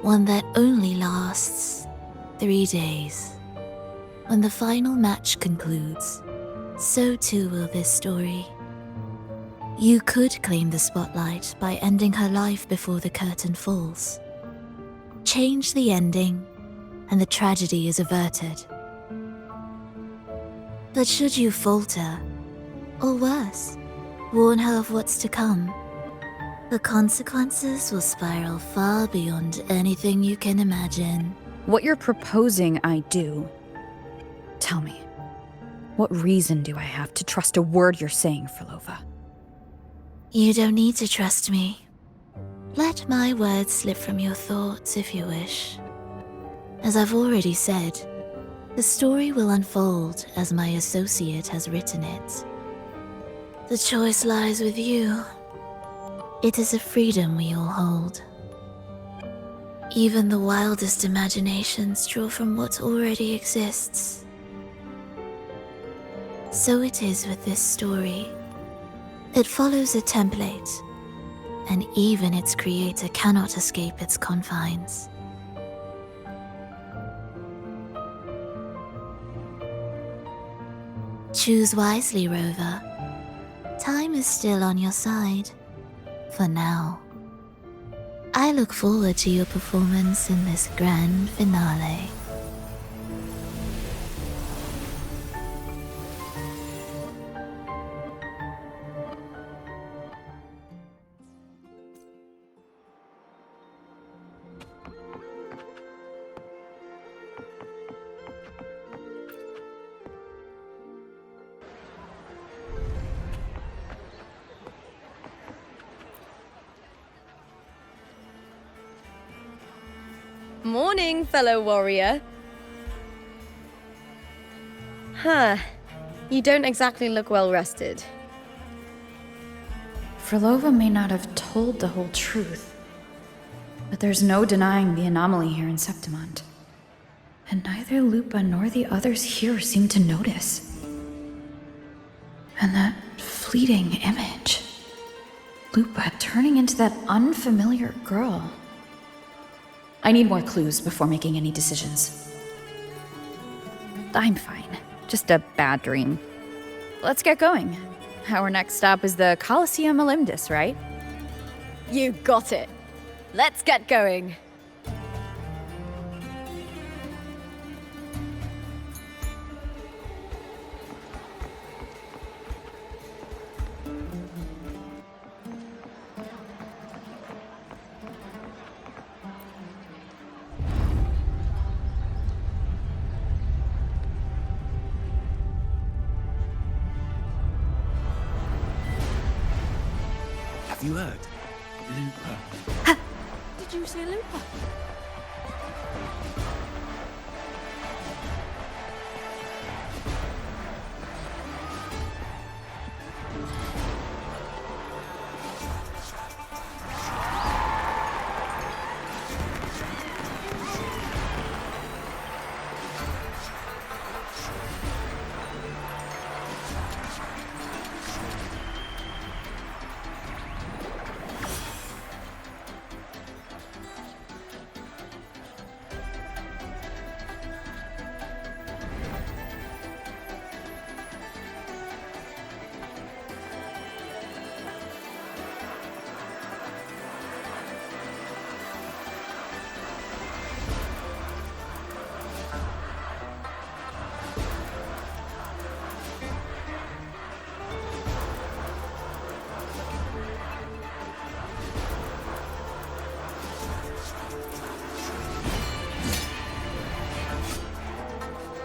one that only lasts 3 days. When the final match concludes, so too will this story. You could claim the spotlight by ending her life before the curtain falls. Change the ending, and the tragedy is averted. But should you falter, Or worse, warn her of what's to come. The consequences will spiral far beyond anything you can imagine. What you're proposing I do. Tell me, what reason do I have to trust a word you're saying, Frolova? You don't need to trust me. Let my words slip from your thoughts if you wish. As I've already said, the story will unfold as my associate has written it. The choice lies with you. It is a freedom we all hold. Even the wildest imaginations draw from what already exists. So it is with this story. It follows a template, and even its creator cannot escape its confines. Choose wisely, Rover. Time is still on your side. For now. I look forward to your performance in this grand finale. Morning, fellow warrior. Huh. You don't exactly look well rested. Frolova may not have told the whole truth, but there's no denying the anomaly here in Septimont. And neither Lupa nor the others here seem to notice. And that fleeting image. Lupa turning into that unfamiliar girl. I need more clues before making any decisions. I'm fine. Just a bad dream. Let's get going. Our next stop is the Colosseum Olympus, right? You got it. Let's get going. Have you heard? Lupa. Did you see Lupa?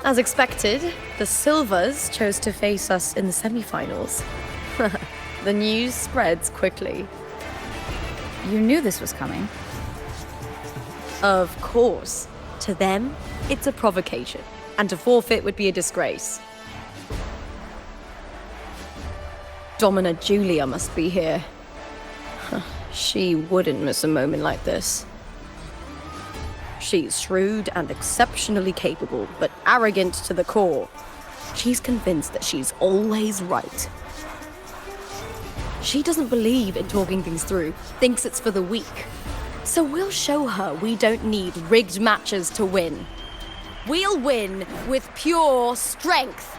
As expected, the Silvers chose to face us in the semi-finals. The news spreads quickly. You knew this was coming. Of course. To them, it's a provocation, and to forfeit would be a disgrace. Domina Julia must be here. She wouldn't miss a moment like this. She's shrewd and exceptionally capable, but arrogant to the core. She's convinced that she's always right. She doesn't believe in talking things through, thinks it's for the weak. So we'll show her we don't need rigged matches to win. We'll win with pure strength.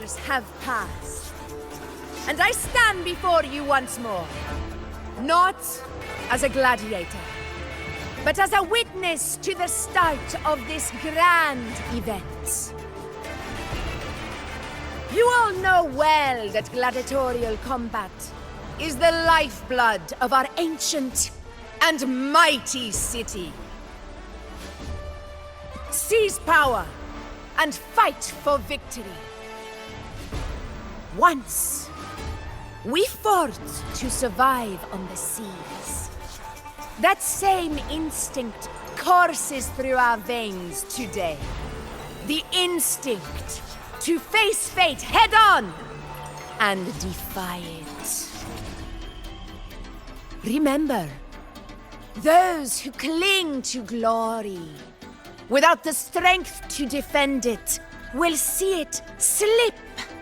years have passed, and I stand before you once more, not as a gladiator, but as a witness to the start of this grand event. You all know well that gladiatorial combat is the lifeblood of our ancient and mighty city. Seize power and fight for victory. Once, we fought to survive on the seas. That same instinct courses through our veins today. The instinct to face fate head-on and defy it. Remember, those who cling to glory without the strength to defend it will see it slip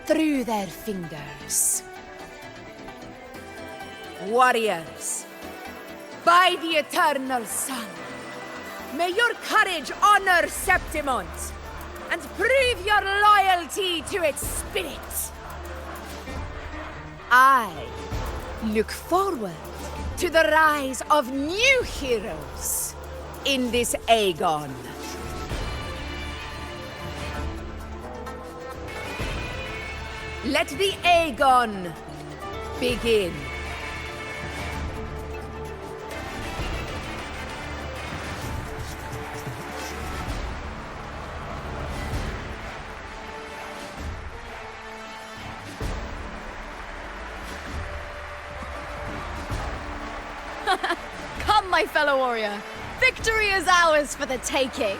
through their fingers. Warriors, by the eternal sun, may your courage honor Septimont and prove your loyalty to its spirit. I look forward to the rise of new heroes in this Aegon. Let the Aegon begin. Come, my fellow warrior. Victory is ours for the taking.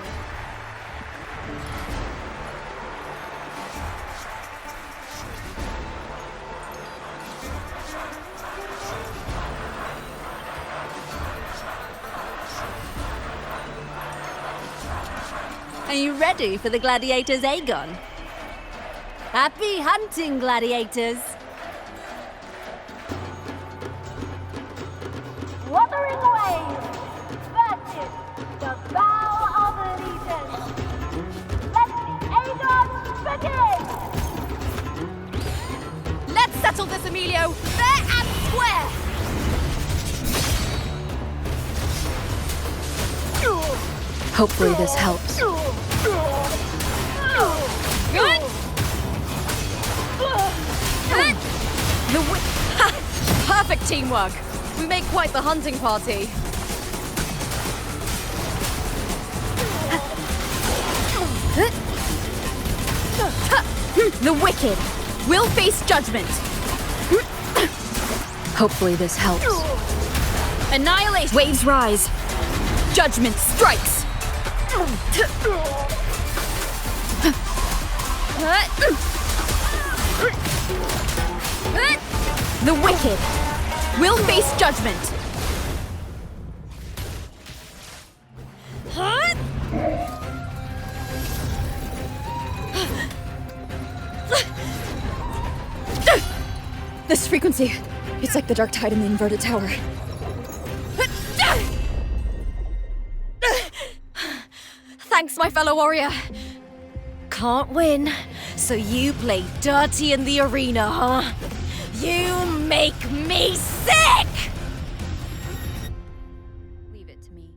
Are you ready for the gladiators, Aegon? Happy hunting, gladiators! Wuthering Waves versus the Vow of Allegiance. Let the Aegon begin! Let's settle this, Emilio, fair and square! Hopefully this helps. Good! Perfect teamwork! We make quite the hunting party. The wicked will face judgment. Hopefully this helps. Annihilate! Waves rise. Judgment strikes. The wicked will face judgment. This frequency, it's like the dark tide in the inverted tower. Thanks, my fellow warrior. Can't win, so you play dirty in the arena, huh? You make me sick! Leave it to me.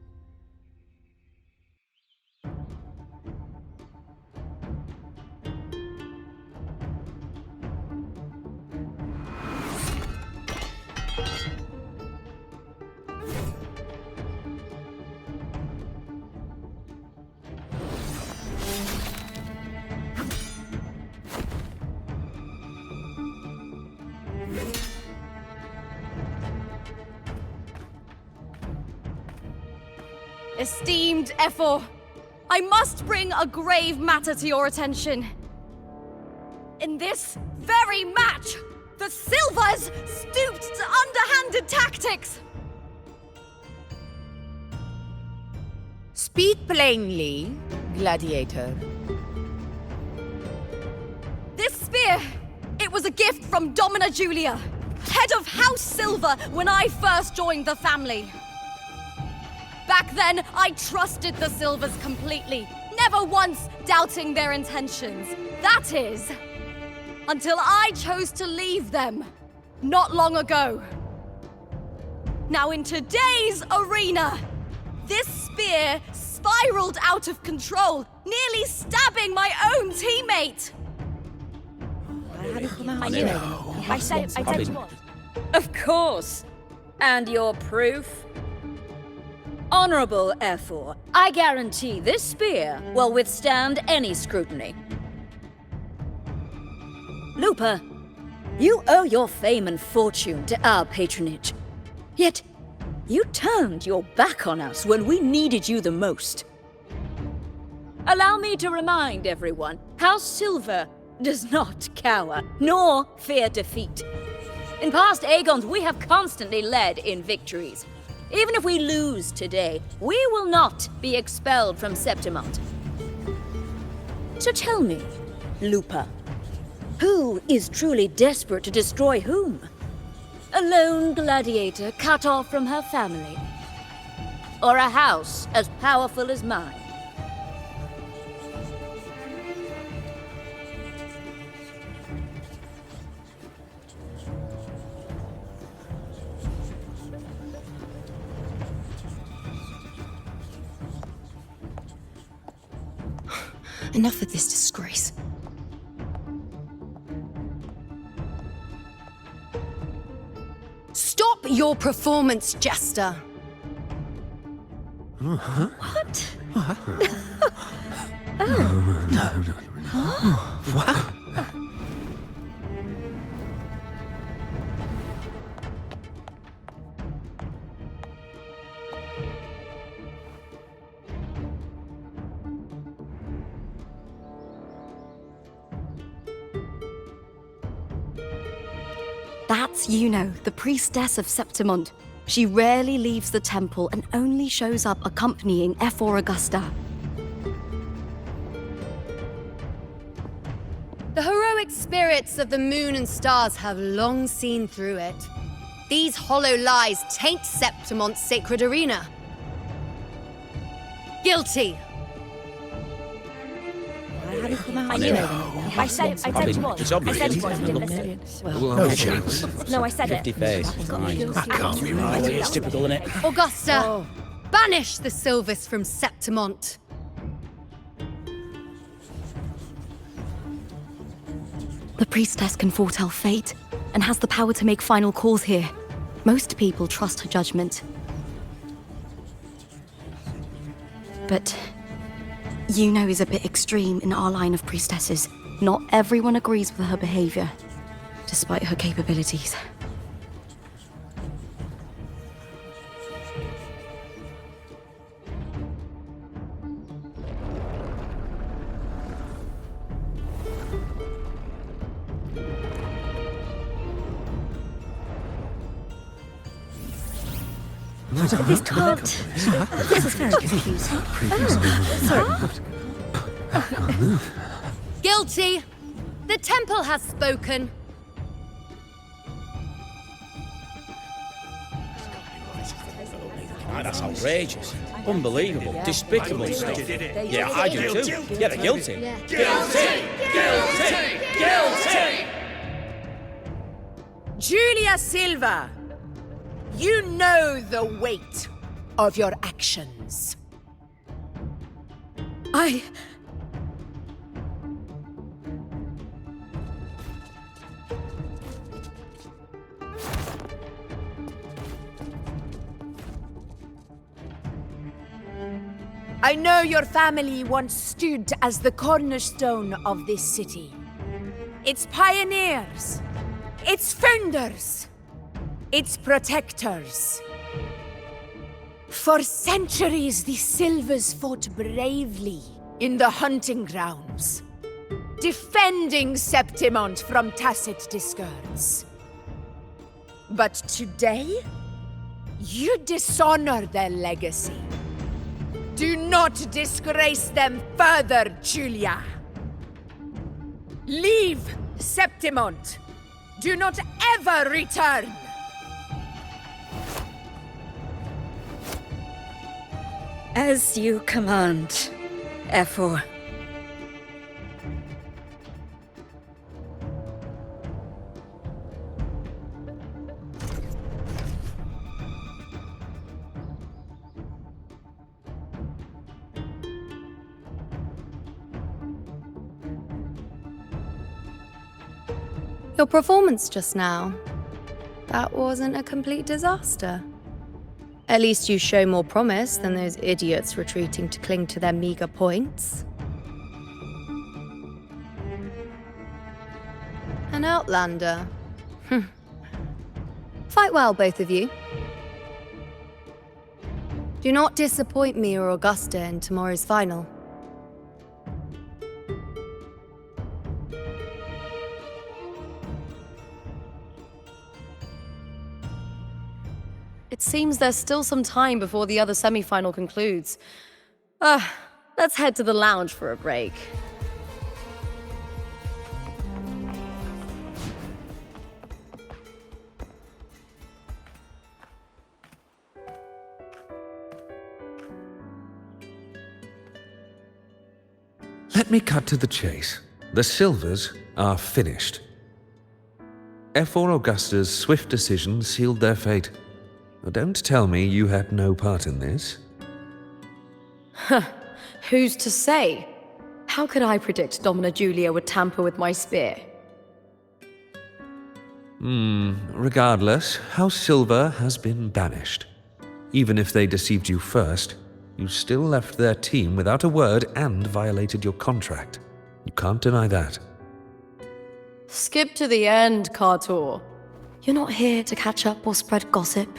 Esteemed Ephor, I must bring a grave matter to your attention. In this very match, the Silvers stooped to underhanded tactics. Speak plainly, gladiator. This spear, it was a gift from Domina Julia, head of House Silver when I first joined the family. Back then, I trusted the Silvers completely, never once doubting their intentions. That is, until I chose to leave them not long ago. Now, in today's arena, this spear spiraled out of control, nearly stabbing my own teammate. I said you would. Of course. And your proof? Honorable F4, I guarantee this spear will withstand any scrutiny. Looper, you owe your fame and fortune to our patronage. Yet, you turned your back on us when we needed you the most. Allow me to remind everyone, House Silver does not cower, nor fear defeat. In past Aegons, we have constantly led in victories. Even if we lose today, we will not be expelled from Septimont. So tell me, Lupa, who is truly desperate to destroy whom? A lone gladiator cut off from her family? Or a house as powerful as mine? Enough of this disgrace. Stop your performance, Jester! What? What? That's Yuno, the priestess of Septimont. She rarely leaves the temple and only shows up accompanying F4 Augusta. The heroic spirits of the moon and stars have long seen through it. These hollow lies taint Septimont's sacred arena. Guilty. I said you would. It's obvious. I said you would. Didn't listen. No chance. No, I said it. 50 face. That can't be right. It's typical, isn't it? Augusta, banish the Silvers from Septimont. The priestess can foretell fate and has the power to make final calls here. Most people trust her judgment. But Yuno is a bit extreme in our line of priestesses. Not everyone agrees with her behavior, despite her capabilities. This can't. This is very confusing. Sorry. Guilty. The temple has spoken. That's outrageous. Unbelievable. Despicable stuff. Yeah, I do too. Yeah, they're guilty. Guilty! Guilty! Guilty! Julia Silva, you know the weight of your actions. I know your family once stood as the cornerstone of this city. Its pioneers, its founders, its protectors. For centuries, the Silvers fought bravely in the hunting grounds, defending Septimont from tacit discords. But today, you dishonor their legacy. Do not disgrace them further, Julia. Leave Septimont. Do not ever return. As you command, F4. Your performance just now, that wasn't a complete disaster. At least you show more promise than those idiots retreating to cling to their meager points. An outlander. Fight well, both of you. Do not disappoint me or Augusta in tomorrow's final. It seems there's still some time before the other semi-final concludes. Let's head to the lounge for a break. Let me cut to the chase. The Silvers are finished. F4 Augusta's swift decision sealed their fate. Don't tell me you had no part in this. Who's to say? How could I predict Domina Julia would tamper with my spear? Regardless, House Silver has been banished. Even if they deceived you first, you still left their team without a word and violated your contract. You can't deny that. Skip to the end, Kartor. You're not here to catch up or spread gossip.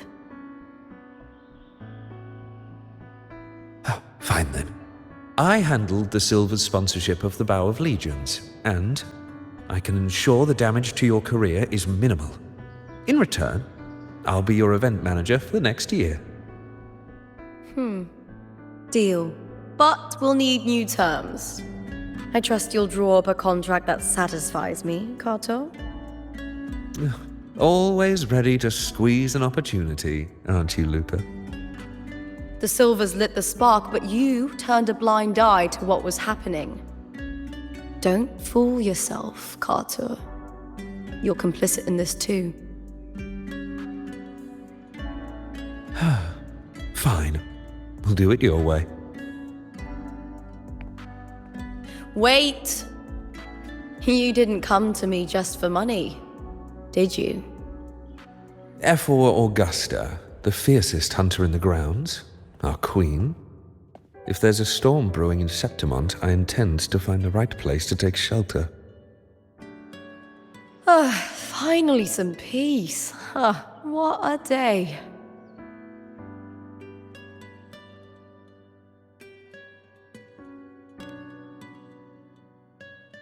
Fine then. I handled the Silver's sponsorship of the Bow of Legions, and I can ensure the damage to your career is minimal. In return, I'll be your event manager for the next year. Deal. But we'll need new terms. I trust you'll draw up a contract that satisfies me, Kartor. Always ready to squeeze an opportunity, aren't you, Lupa? The Silvers lit the spark, but you turned a blind eye to what was happening. Don't fool yourself, Kartor. You're complicit in this too. Fine. We'll do it your way. Wait! You didn't come to me just for money, did you? F4 Augusta, the fiercest hunter in the grounds, our queen. If there's a storm brewing in Septimont, I intend to find the right place to take shelter. Finally some peace. What a day.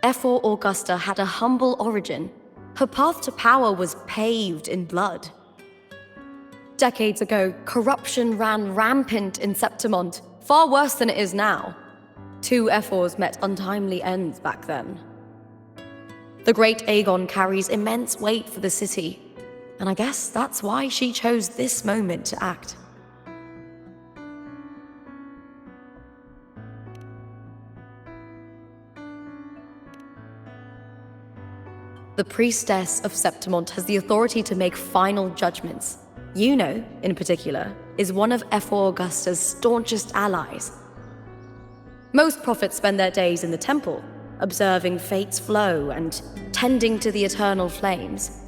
F4 Augusta had a humble origin. Her path to power was paved in blood. Decades ago, corruption ran rampant in Septimont, far worse than it is now. 2 F4s met untimely ends back then. The great Aegon carries immense weight for the city, and I guess that's why she chose this moment to act. The priestess of Septimont has the authority to make final judgments. Yuno, in particular, is one of F4 Augusta's staunchest allies. Most prophets spend their days in the temple, observing fate's flow and tending to the eternal flames.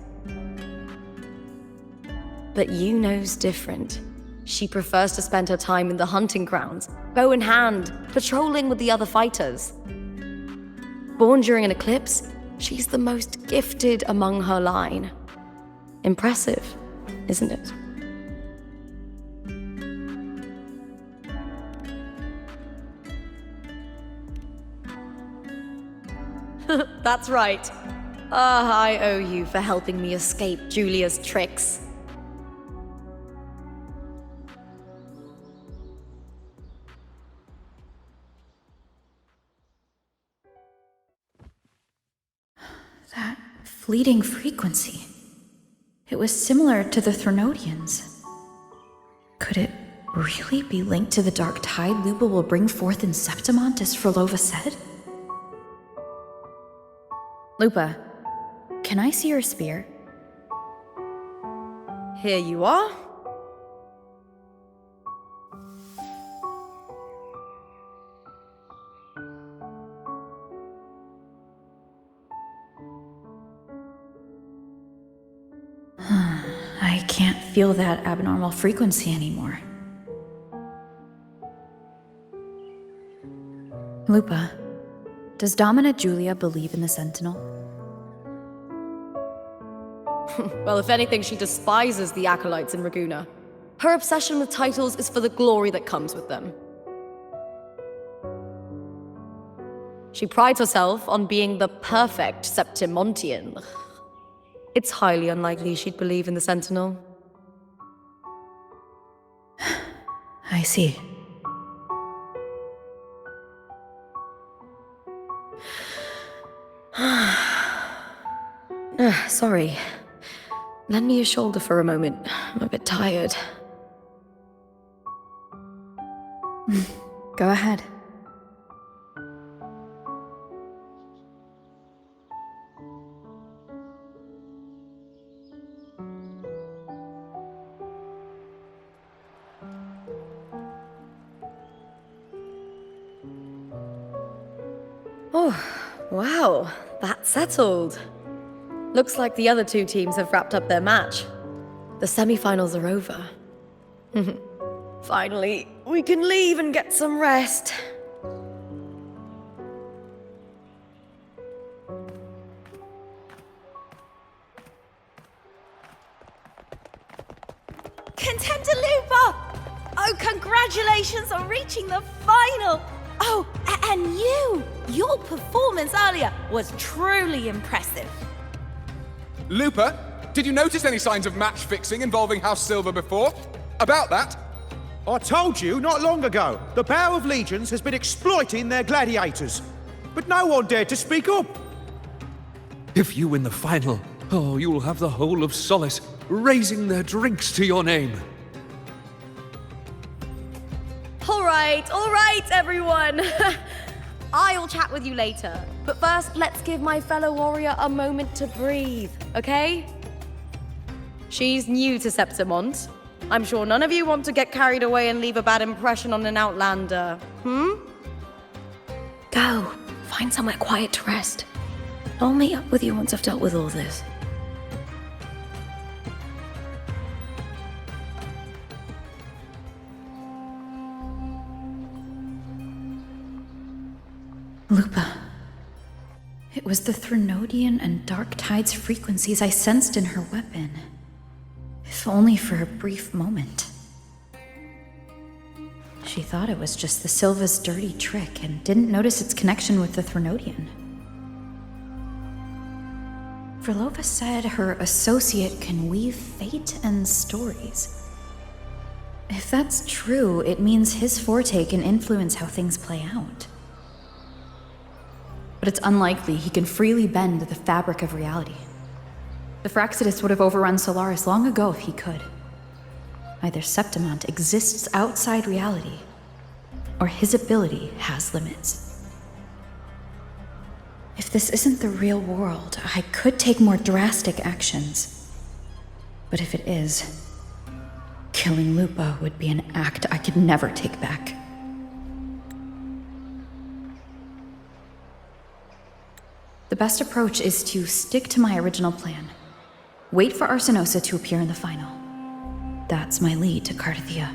But Yuno's different. She prefers to spend her time in the hunting grounds, bow in hand, patrolling with the other fighters. Born during an eclipse, she's the most gifted among her line. Impressive, isn't it? That's right. I owe you for helping me escape Julia's tricks. That fleeting frequency. It was similar to the Threnodians. Could it really be linked to the dark tide WUWA will bring forth in Septimont, as Frolova said? Lupa, can I see your spear? Here you are. can't feel that abnormal frequency anymore. Lupa, does Domina Julia believe in the Sentinel? Well, if anything, she despises the acolytes in Raguna. Her obsession with titles is for the glory that comes with them. She prides herself on being the perfect Septimontian. It's highly unlikely she'd believe in the Sentinel. I see. Sorry. Lend me your shoulder for a moment. I'm a bit tired. Go ahead. Oh, wow. That's settled. Looks like the other two teams have wrapped up their match. The semi-finals are over. Finally, we can leave and get some rest. Contender Lupa! Oh, congratulations on reaching the final! Oh, and your performance earlier was truly impressive. Lupa, did you notice any signs of match fixing involving House Silver before? About that? I told you not long ago, the Bow of Legions has been exploiting their gladiators. But no one dared to speak up. If you win the final, oh, you'll have the whole of Solace raising their drinks to your name. All right, everyone. I'll chat with you later. But first, let's give my fellow warrior a moment to breathe, okay? She's new to Septimont. I'm sure none of you want to get carried away and leave a bad impression on an outlander, Go. Find somewhere quiet to rest. I'll meet up with you once I've dealt with all this. Lupa. It was the Threnodian and Dark Tide's frequencies I sensed in her weapon. If only for a brief moment. She thought it was just the Silva's dirty trick and didn't notice its connection with the Threnodian. Verlova said her associate can weave fate and stories. If that's true, it means his forte can influence how things play out. But it's unlikely he can freely bend the fabric of reality. The Fraxidus would have overrun Solaris long ago if he could. Either Septimont exists outside reality, or his ability has limits. If this isn't the real world, I could take more drastic actions. But if it is, killing Lupa would be an act I could never take back. The best approach is to stick to my original plan. Wait for Arsenosa to appear in the final. That's my lead to Cardathia.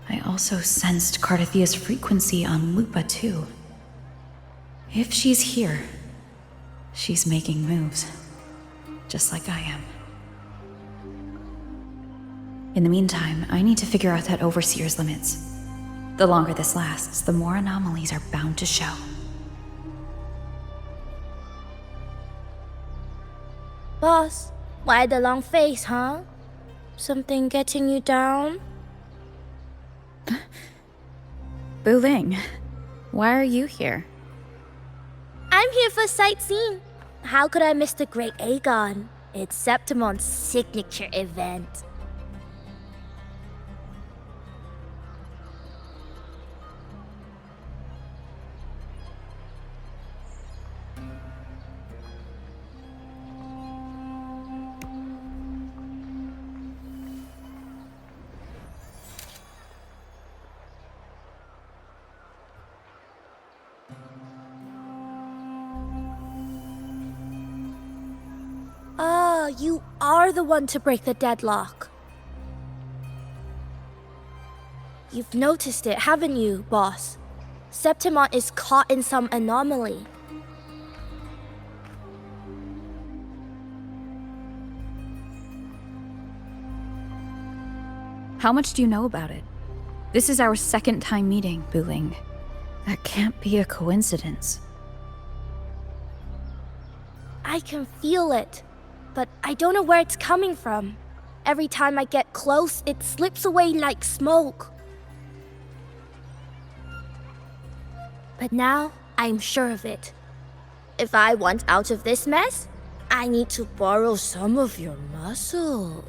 I also sensed Cardathia's frequency on Lupa too. If she's here, she's making moves. Just like I am. In the meantime, I need to figure out that Overseer's limits. The longer this lasts, the more anomalies are bound to show. Boss, why the long face, huh? Something getting you down? Buling, why are you here? I'm here for sightseeing. How could I miss the Great Aegon? It's Septimont's signature event. you are the one to break the deadlock. You've noticed it, haven't you, boss? Septimont is caught in some anomaly. How much do you know about it? This is our second time meeting, Buling. That can't be a coincidence. I can feel it, but I don't know where it's coming from. Every time I get close, it slips away like smoke. But now, I'm sure of it. If I want out of this mess, I need to borrow some of your muscle.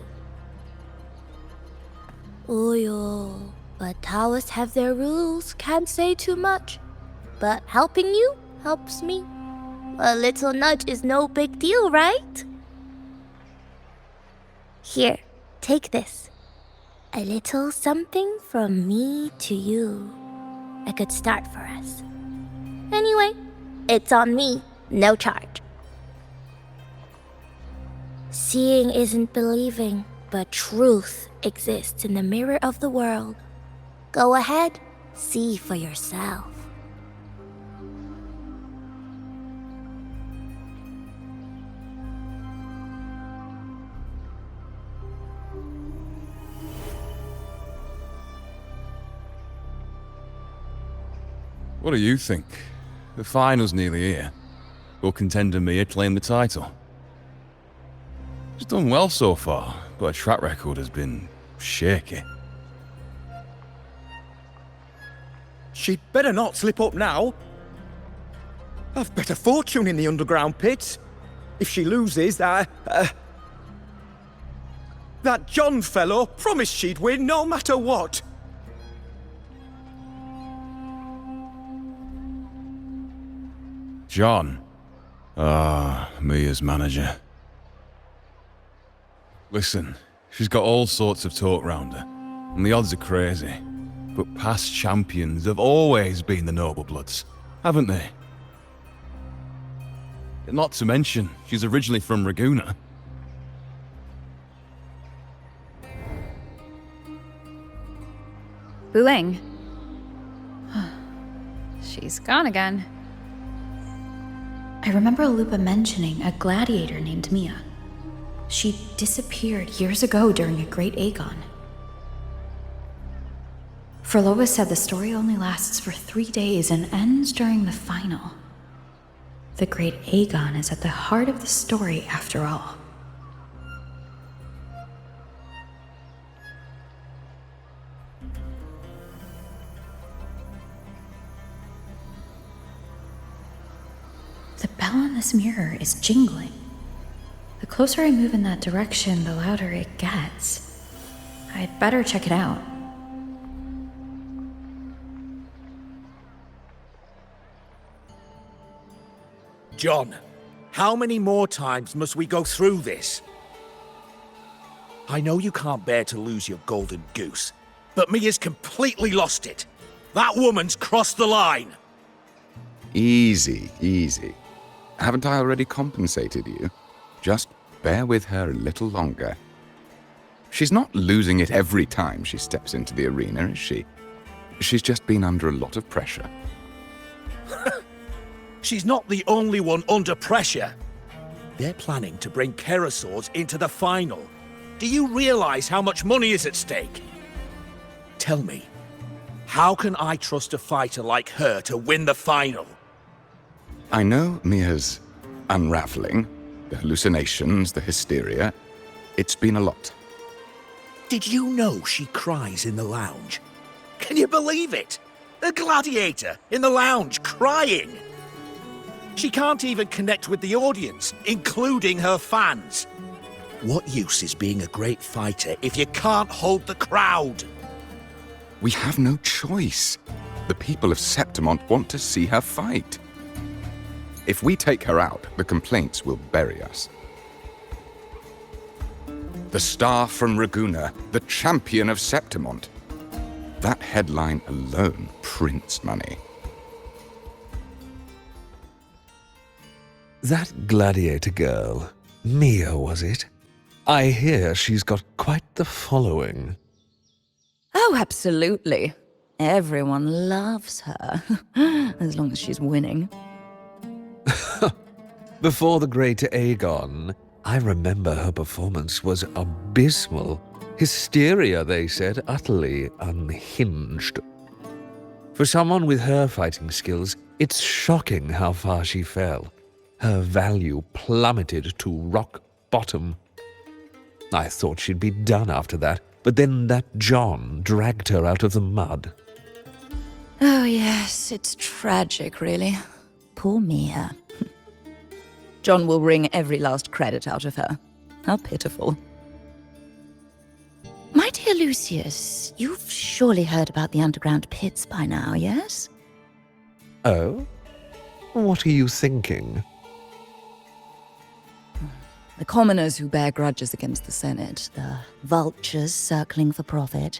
Oyo, but Taoists have their rules, can't say too much. But helping you helps me. A little nudge is no big deal, right? Here, take this. A little something from me to you. A good start for us. Anyway, it's on me, no charge. Seeing isn't believing, but truth exists in the mirror of the world. Go ahead, see for yourself. What do you think? The final's nearly here. Will contender Mia claim the title? She's done well so far, but her track record has been shaky. She'd better not slip up now. I've bet a fortune in the underground pits. If she loses, that John fellow promised she'd win no matter what. John. Mia's manager. Listen, she's got all sorts of talk round her, and the odds are crazy. But past champions have always been the noble bloods, haven't they? Not to mention, she's originally from Raguna. Buling. She's gone again. I remember Lupa mentioning a gladiator named Mia. She disappeared years ago during a great Aegon. Frolova said the story only lasts for 3 days and ends during the final. The great Aegon is at the heart of the story after all. The bell on this mirror is jingling. The closer I move in that direction, the louder it gets. I'd better check it out. John, how many more times must we go through this? I know you can't bear to lose your golden goose, but Mia's completely lost it. That woman's crossed the line. Easy, easy. Haven't I already compensated you? Just bear with her a little longer. She's not losing it every time she steps into the arena, is she? She's just been under a lot of pressure. She's not the only one under pressure. They're planning to bring Kerasaurs into the final. Do you realize how much money is at stake? Tell me, how can I trust a fighter like her to win the final? I know Mia's unraveling, the hallucinations, the hysteria. It's been a lot. Did you know she cries in the lounge? Can you believe it? A gladiator in the lounge crying! She can't even connect with the audience, including her fans. What use is being a great fighter if you can't hold the crowd? We have no choice. The people of Septimont want to see her fight. If we take her out, the complaints will bury us. The star from Raguna, the champion of Septimont. That headline alone prints money. That gladiator girl, Mia, was it? I hear she's got quite the following. Oh, absolutely. Everyone loves her, as long as she's winning. Before the great Aegon, I remember her performance was abysmal. Hysteria, they said, utterly unhinged. For someone with her fighting skills, it's shocking how far she fell. Her value plummeted to rock bottom. I thought she'd be done after that, but then that John dragged her out of the mud. Oh, yes, it's tragic, really. Poor Mia. John will wring every last credit out of her. How pitiful. My dear Lucius, you've surely heard about the underground pits by now, yes? Oh? What are you thinking? The commoners who bear grudges against the Senate, the vultures circling for profit.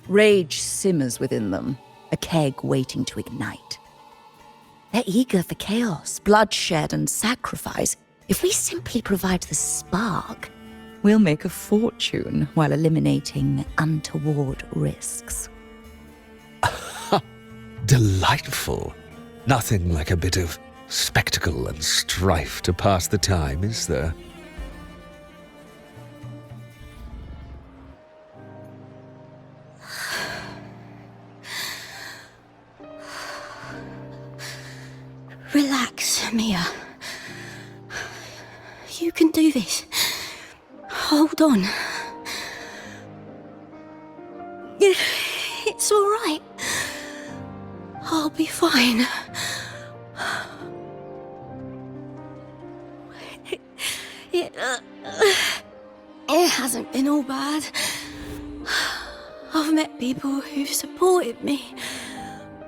Rage simmers within them, a keg waiting to ignite. They're eager for chaos, bloodshed, and sacrifice. If we simply provide the spark, we'll make a fortune while eliminating untoward risks. Delightful. Nothing like a bit of spectacle and strife to pass the time, is there? Relax, Mia. You can do this. Hold on. It's all right. I'll be fine. It hasn't been all bad. I've met people who've supported me.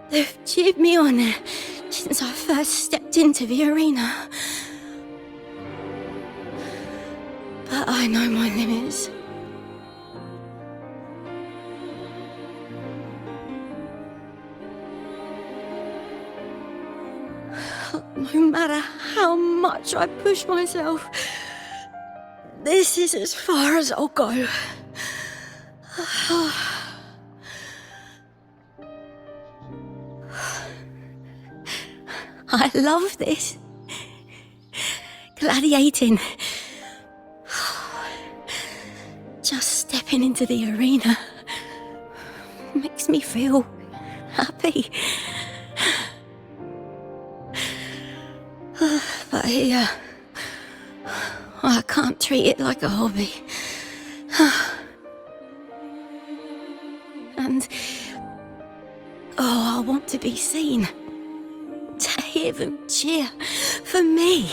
They've cheered me on since I first stepped into the arena. But I know my limits. No matter how much I push myself, this is as far as I'll go. I love this. Gladiating. Just stepping into the arena makes me feel happy. But here, I can't treat it like a hobby. And, I want to be seen. To hear them cheer for me.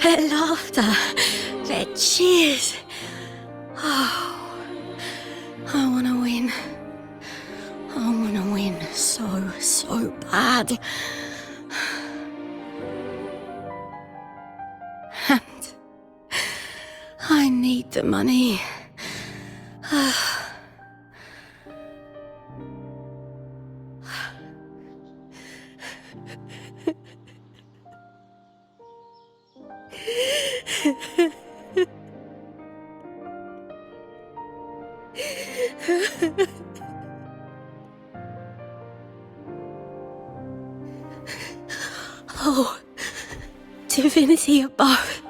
Their laughter, their cheers. Oh, I want to win. I want to win so bad. And I need the money. Oh, divinity above.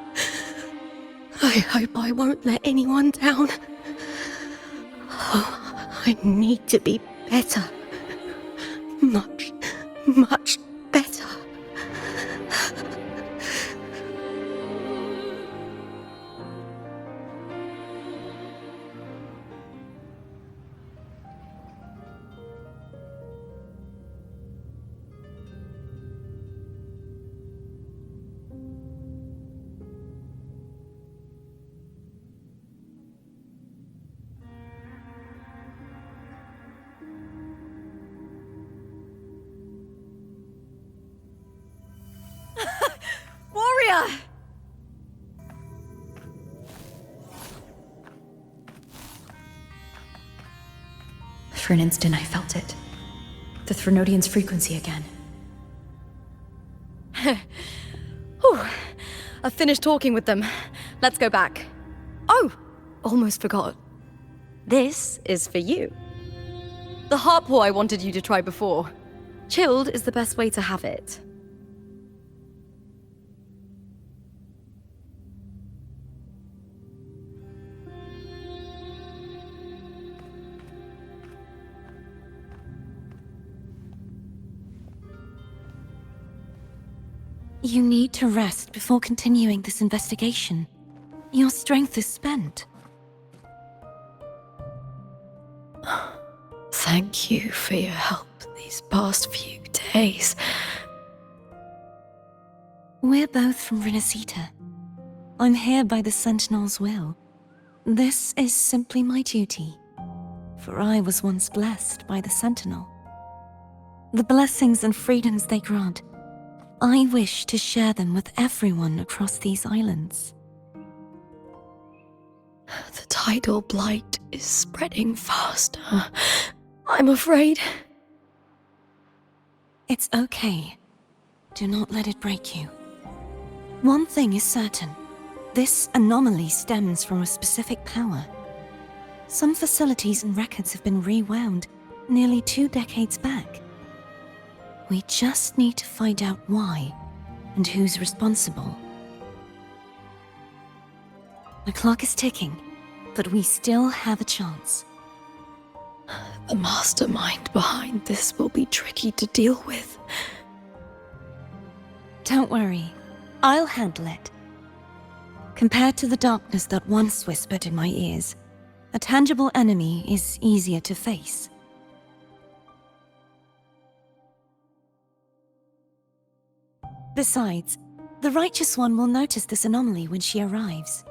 I hope I won't let anyone down. Oh, I need to be better. Much better. Warrior! For an instant, I felt it. The Threnodian's frequency again. Whew. I've finished talking with them. Let's go back. Oh, almost forgot. This is for you. The harpor I wanted you to try before. Chilled is the best way to have it. You need to rest before continuing this investigation. Your strength is spent. Thank you for your help these past few days. We're both from Renascita. I'm here by the Sentinel's will. This is simply my duty, for I was once blessed by the Sentinel. The blessings and freedoms they grant, I wish to share them with everyone across these islands. The tidal blight is spreading faster. I'm afraid. It's okay. Do not let it break you. One thing is certain. This anomaly stems from a specific power. Some facilities and records have been rewound nearly 2 decades back. We just need to find out why and who's responsible. The clock is ticking, but we still have a chance. The mastermind behind this will be tricky to deal with. Don't worry, I'll handle it. Compared to the darkness that once whispered in my ears, a tangible enemy is easier to face. Besides, the Righteous One will notice this anomaly when she arrives.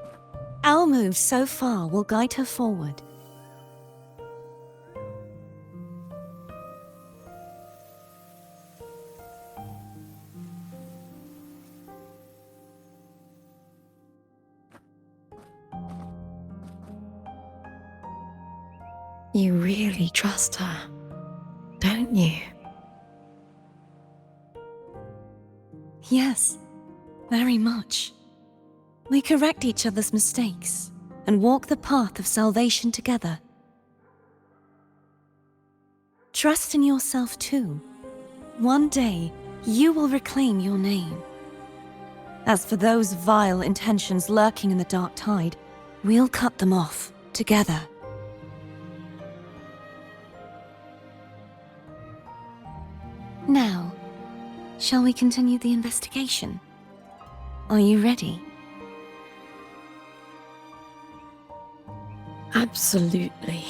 Our moves so far will guide her forward. You really trust her, don't you? Yes, very much. We correct each other's mistakes and walk the path of salvation together. Trust in yourself too. One day, you will reclaim your name. As for those vile intentions lurking in the dark tide, we'll cut them off together. Now, shall we continue the investigation? Are you ready? Absolutely.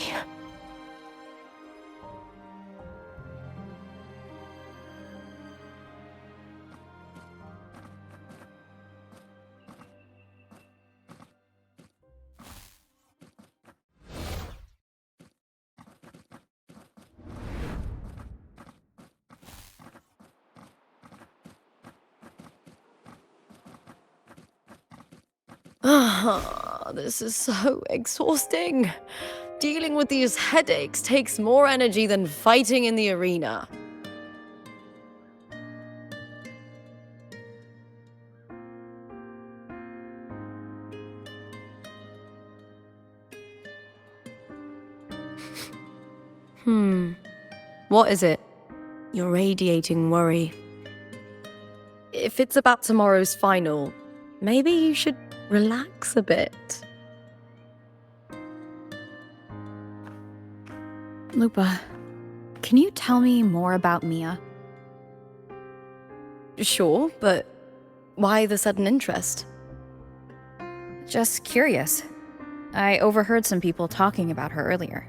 This is so exhausting. Dealing with these headaches takes more energy than fighting in the arena. What is it? You're radiating worry. If it's about tomorrow's final, maybe you should relax a bit. Lupa, can you tell me more about Mia? Sure, but why the sudden interest? Just curious. I overheard some people talking about her earlier.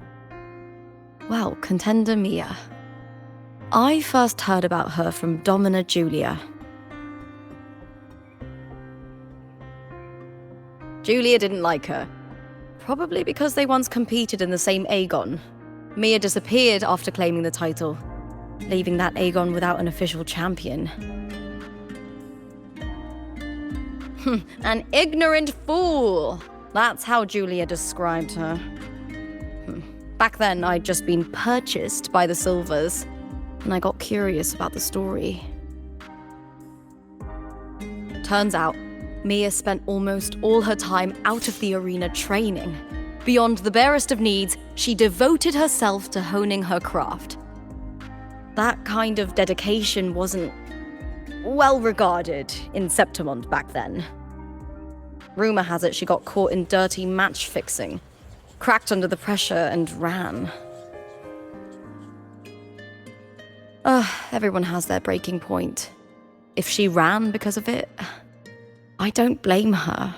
Well, contender Mia. I first heard about her from Domina Julia. Julia didn't like her. Probably because they once competed in the same Aegon. Mia disappeared after claiming the title, leaving that Aegon without an official champion. An ignorant fool! That's how Julia described her. Back then, I'd just been purchased by the Silvers, and I got curious about the story. Turns out, Mia spent almost all her time out of the arena training. Beyond the barest of needs, she devoted herself to honing her craft. That kind of dedication wasn't well regarded in Septimont back then. Rumor has it she got caught in dirty match fixing, cracked under the pressure, and ran. Everyone has their breaking point. If she ran because of it, I don't blame her.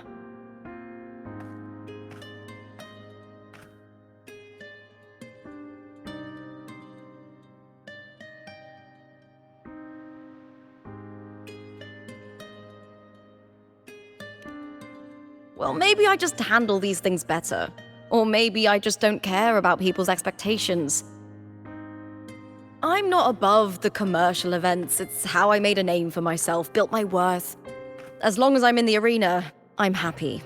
Well, maybe I just handle these things better. Or maybe I just don't care about people's expectations. I'm not above the commercial events. It's how I made a name for myself, built my worth. As long as I'm in the arena, I'm happy.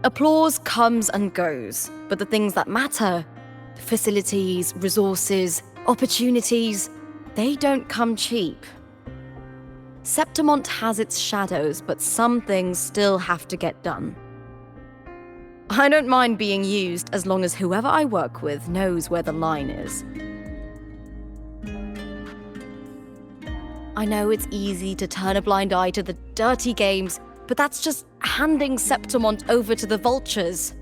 Applause comes and goes, but the things that matter, facilities, resources, opportunities, they don't come cheap. Septimont has its shadows, but some things still have to get done. I don't mind being used as long as whoever I work with knows where the line is. I know it's easy to turn a blind eye to the dirty games, but that's just handing Septimont over to the vultures.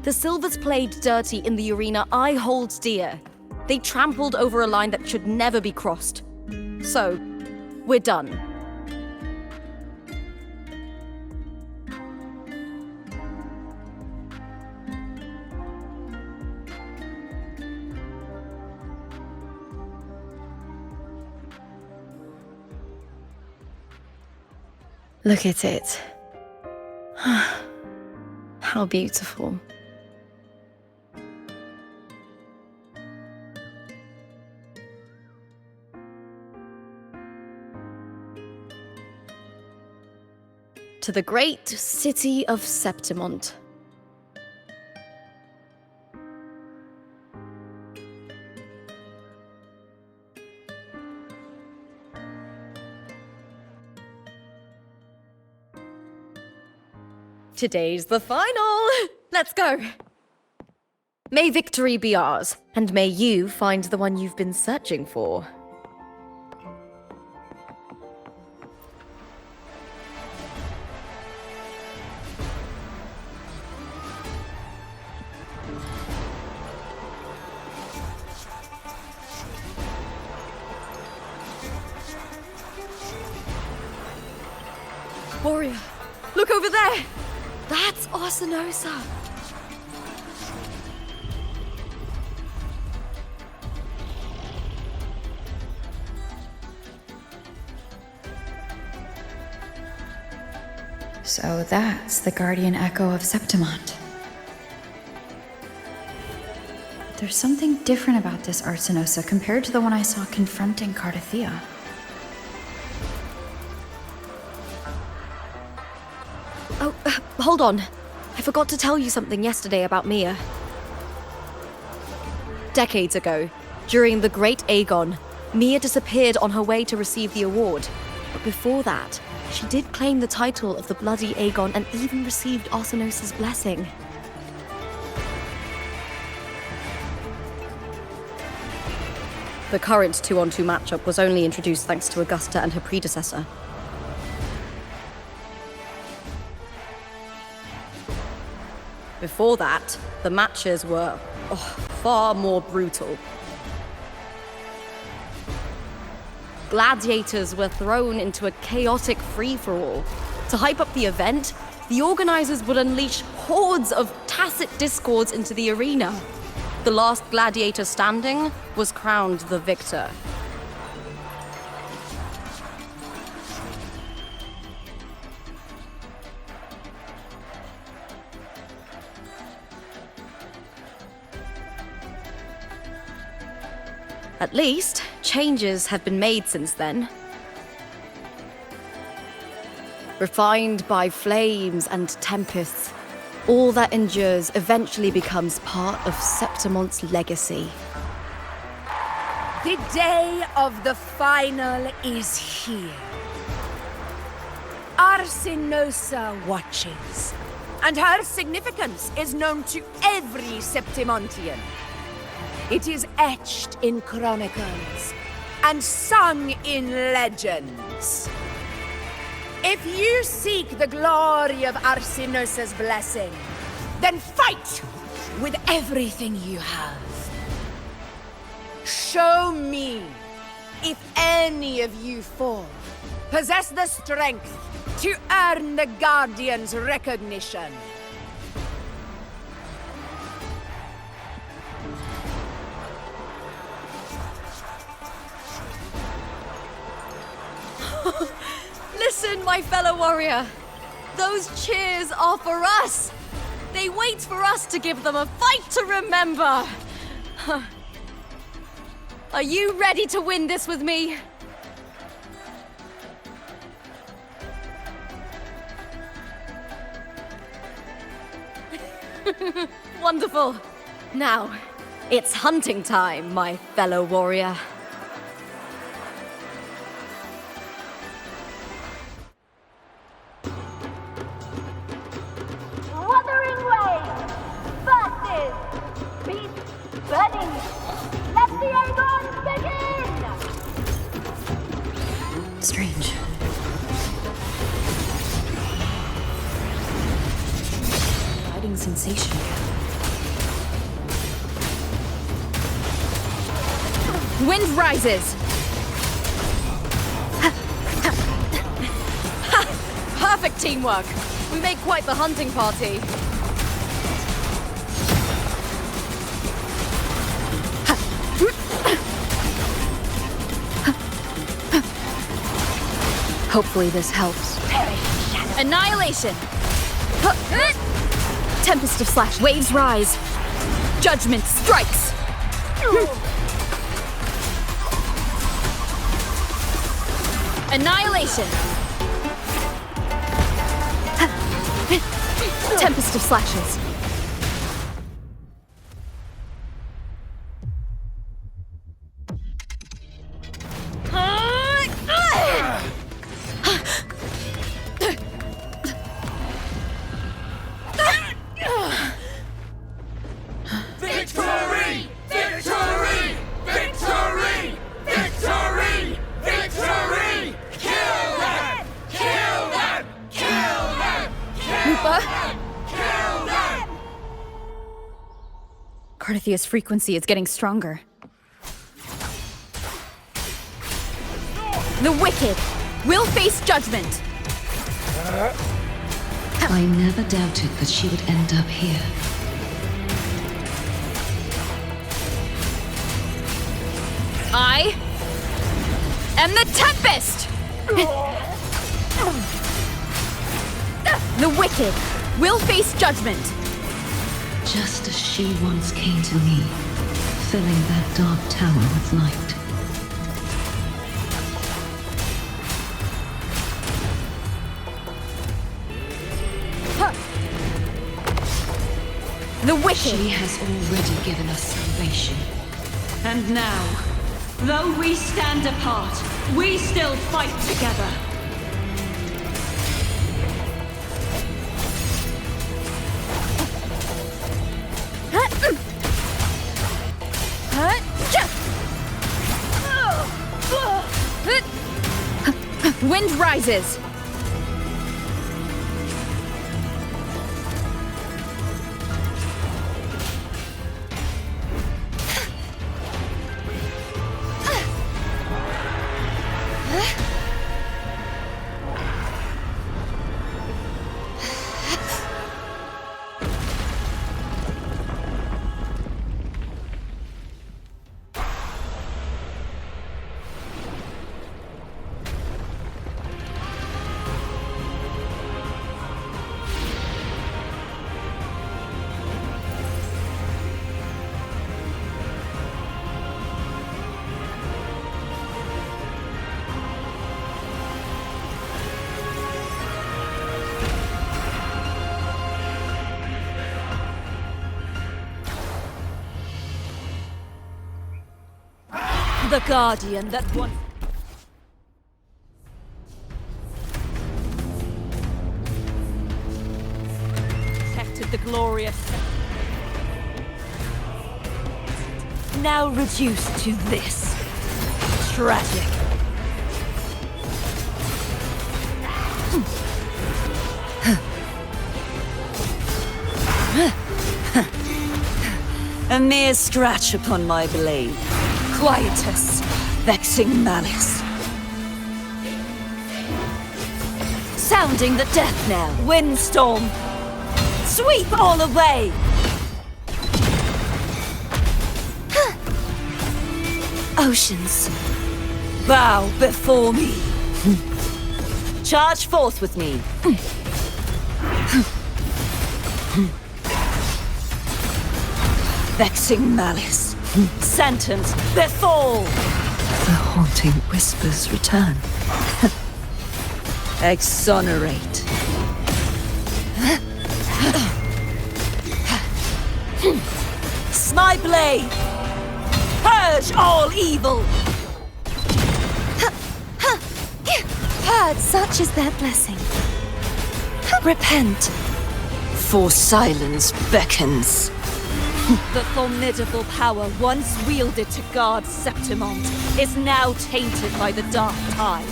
The Silvers played dirty in the arena I hold dear. They trampled over a line that should never be crossed. So, we're done. Look at it. How beautiful. To the great city of Septimont. Today's the final! Let's go! May victory be ours, and may you find the one you've been searching for. Warrior, look over there! That's Arsenosa! So that's the guardian echo of Septimont. There's something different about this Arsenosa compared to the one I saw confronting Cardathea. Oh, hold on. I forgot to tell you something yesterday about Mia. Decades ago, during the Great Aegon, Mia disappeared on her way to receive the award. But before that, she did claim the title of the Bloody Aegon and even received Arsenosa's blessing. The current 2-on-2 matchup was only introduced thanks to Augusta and her predecessor. Before that, the matches were far more brutal. Gladiators were thrown into a chaotic free-for-all. To hype up the event, the organizers would unleash hordes of tacit discords into the arena. The last gladiator standing was crowned the victor. At least, changes have been made since then. Refined by flames and tempests, all that endures eventually becomes part of Septimont's legacy. The day of the final is here. Arsinosa watches, and her significance is known to every Septimontian. It is etched in chronicles and sung in legends. If you seek the glory of Arsinosa's blessing, then fight with everything you have. Show me if any of you four possess the strength to earn the Guardian's recognition. Listen, my fellow warrior. Those cheers are for us. They wait for us to give them a fight to remember. Are you ready to win this with me? Wonderful. Now, it's hunting time, my fellow warrior. Wuthering Waves versus Beast Bunny. Let the Aegon begin! Strange. Riding sensation. Wind rises! Perfect teamwork! We make quite the hunting party. Hopefully this helps. Annihilation! Tempest of slash. Waves rise. Judgment strikes! Annihilation! Tempest of slashes. Victory! Victory! Victory! Victory! Victory! Kill them! Kill them! Kill them! Lupa? Kill them! Carthia's frequency is getting stronger. The wicked will face judgment! I never doubted that she would end up here. I am the Tempest! The wicked will face judgment! Just as she once came to me, filling that dark tower with light. The wicked! She has already given us salvation. And now, though we stand apart, we still fight together. Wind rises! The guardian that once... protected the glorious... now reduced to this. Tragic. A mere scratch upon my blade. Quietus, vexing malice. Sounding the death knell. Windstorm, sweep all away! Oceans, bow before me. Charge forth with me. Vexing malice. Sentence befall. The haunting whispers return. Exonerate. My blade. Purge all evil. Heard, such is their blessing. Repent. For silence beckons. The formidable power once wielded to guard Septimont is now tainted by the dark tide.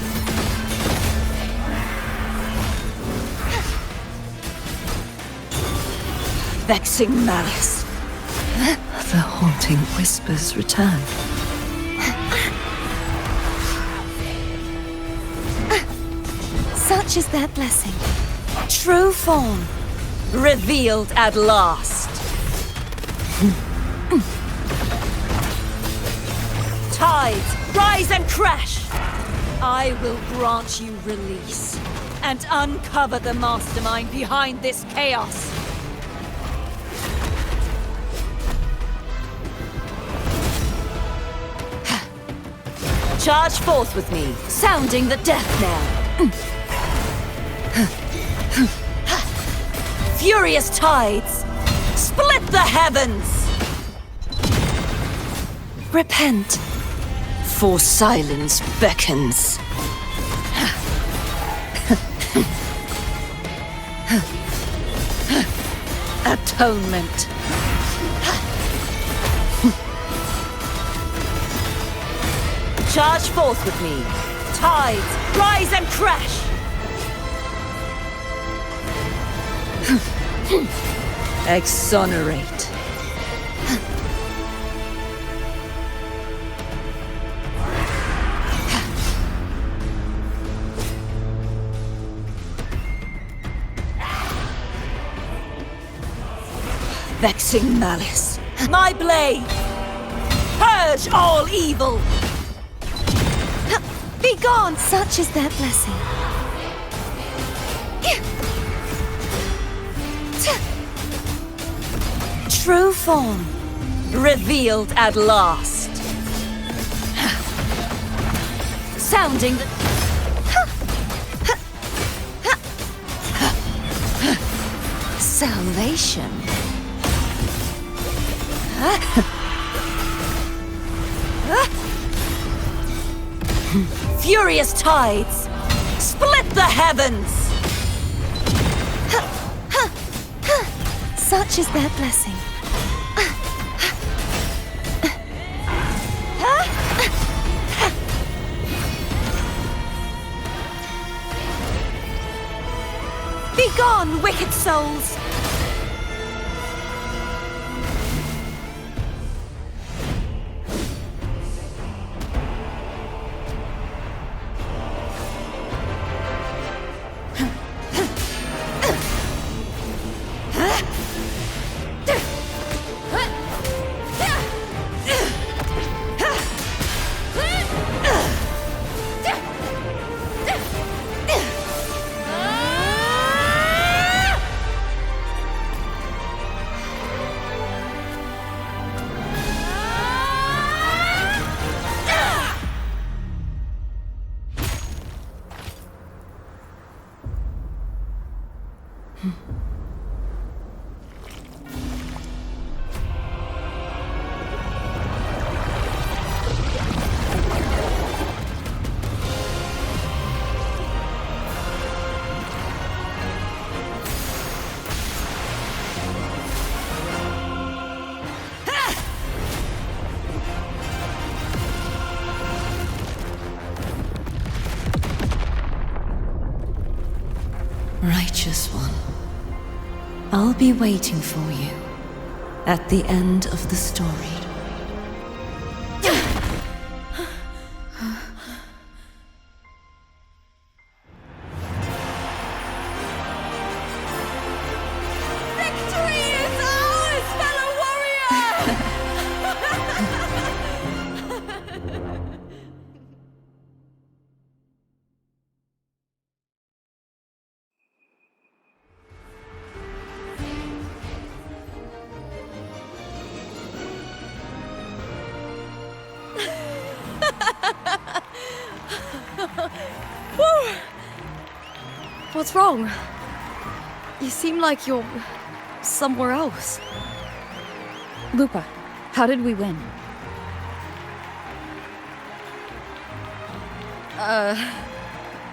Vexing malice. The haunting whispers return. Such is their blessing. True form, revealed at last. Tides, rise and crash! I will grant you release and uncover the mastermind behind this chaos. Charge forth with me, sounding the death knell. Furious tides, split the heavens! Repent. For silence beckons. Atonement. Charge forth with me. Tides, rise and crash! Exonerate. Vexing malice. My blade! Purge all evil! Be gone! Such is their blessing. True form, revealed at last. Sounding the... Salvation. Furious tides, split the heavens! Such is their blessing. Be gone, wicked souls! Righteous one, I'll be waiting for you at the end of the story. Victory is ours, fellow warrior! Whew. What's wrong? You seem like you're somewhere else. Lupa, how did we win?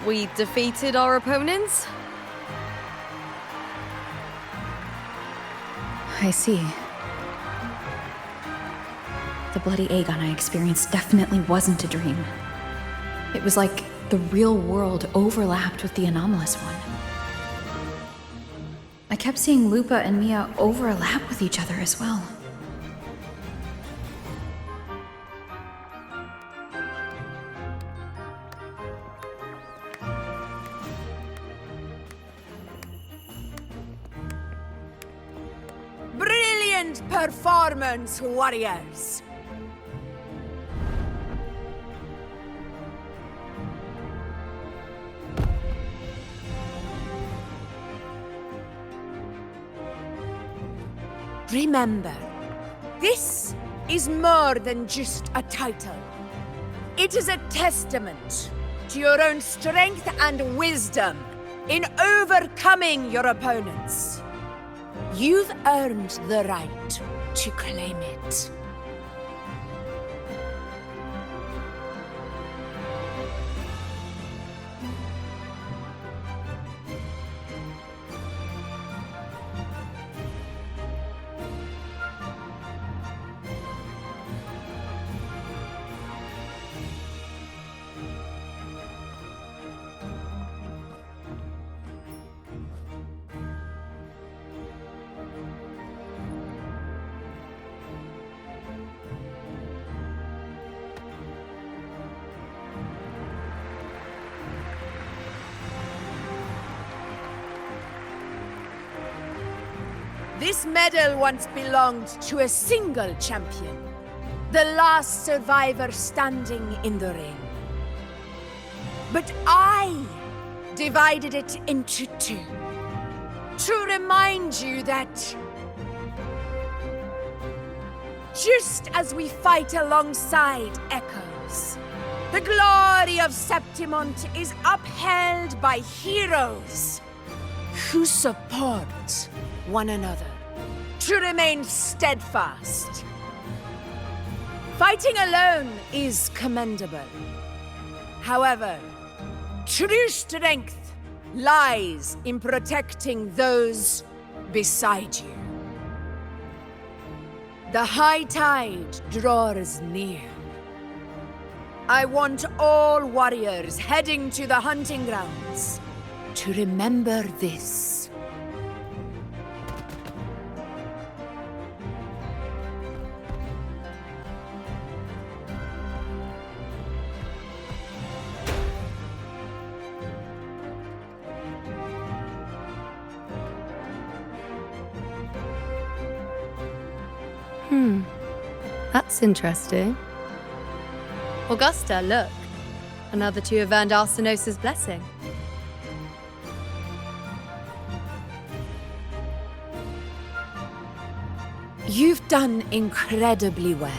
We defeated our opponents? I see. The bloody Aegon I experienced definitely wasn't a dream. It was like the real world overlapped with the anomalous one. I kept seeing Lupa and Mia overlap with each other as well. Brilliant performance, warriors! Remember, this is more than just a title. It is a testament to your own strength and wisdom in overcoming your opponents. You've earned the right to claim it. This medal once belonged to a single champion, the last survivor standing in the ring. But I divided it into two, to remind you that just as we fight alongside echoes, the glory of Septimont is upheld by heroes who support one another, to remain steadfast. Fighting alone is commendable. However, true strength lies in protecting those beside you. The high tide draws near. I want all warriors heading to the hunting grounds to remember this. That's interesting. Augusta, look. Another two have earned Arsenos's blessing. You've done incredibly well.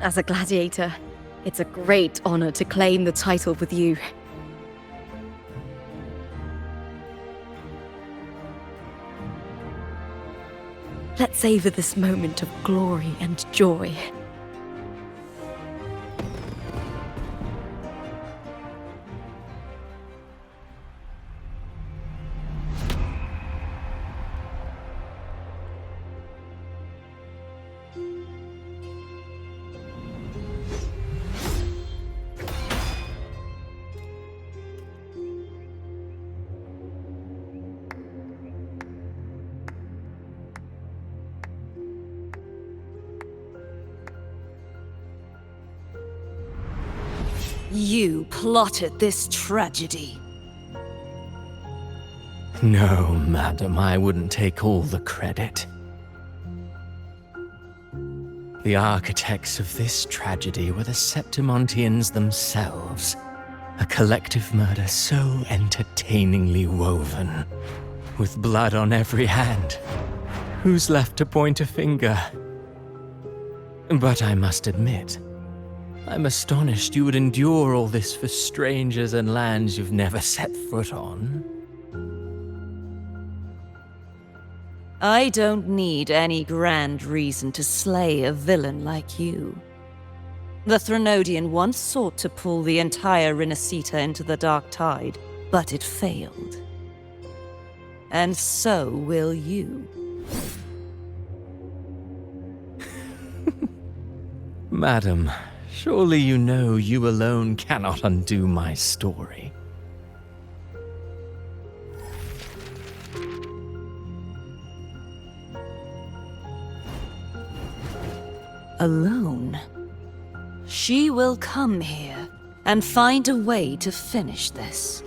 As a gladiator, it's a great honor to claim the title with you. Let's savor this moment of glory and joy. You plotted this tragedy. No, madam, I wouldn't take all the credit. The architects of this tragedy were the Septimontians themselves. A collective murder so entertainingly woven, with blood on every hand. Who's left to point a finger? But I must admit, I'm astonished you would endure all this for strangers and lands you've never set foot on. I don't need any grand reason to slay a villain like you. The Threnodian once sought to pull the entire Renascita into the Dark Tide, but it failed. And so will you. Madam, surely you know you alone cannot undo my story. Alone? She will come here and find a way to finish this.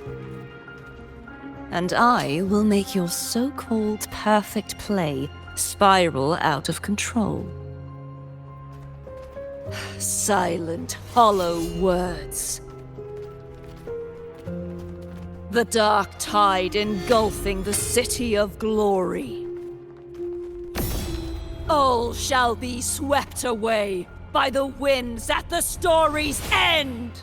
And I will make your so-called perfect play spiral out of control. Silent, hollow words. The dark tide engulfing the city of glory. All shall be swept away by the winds at the story's end!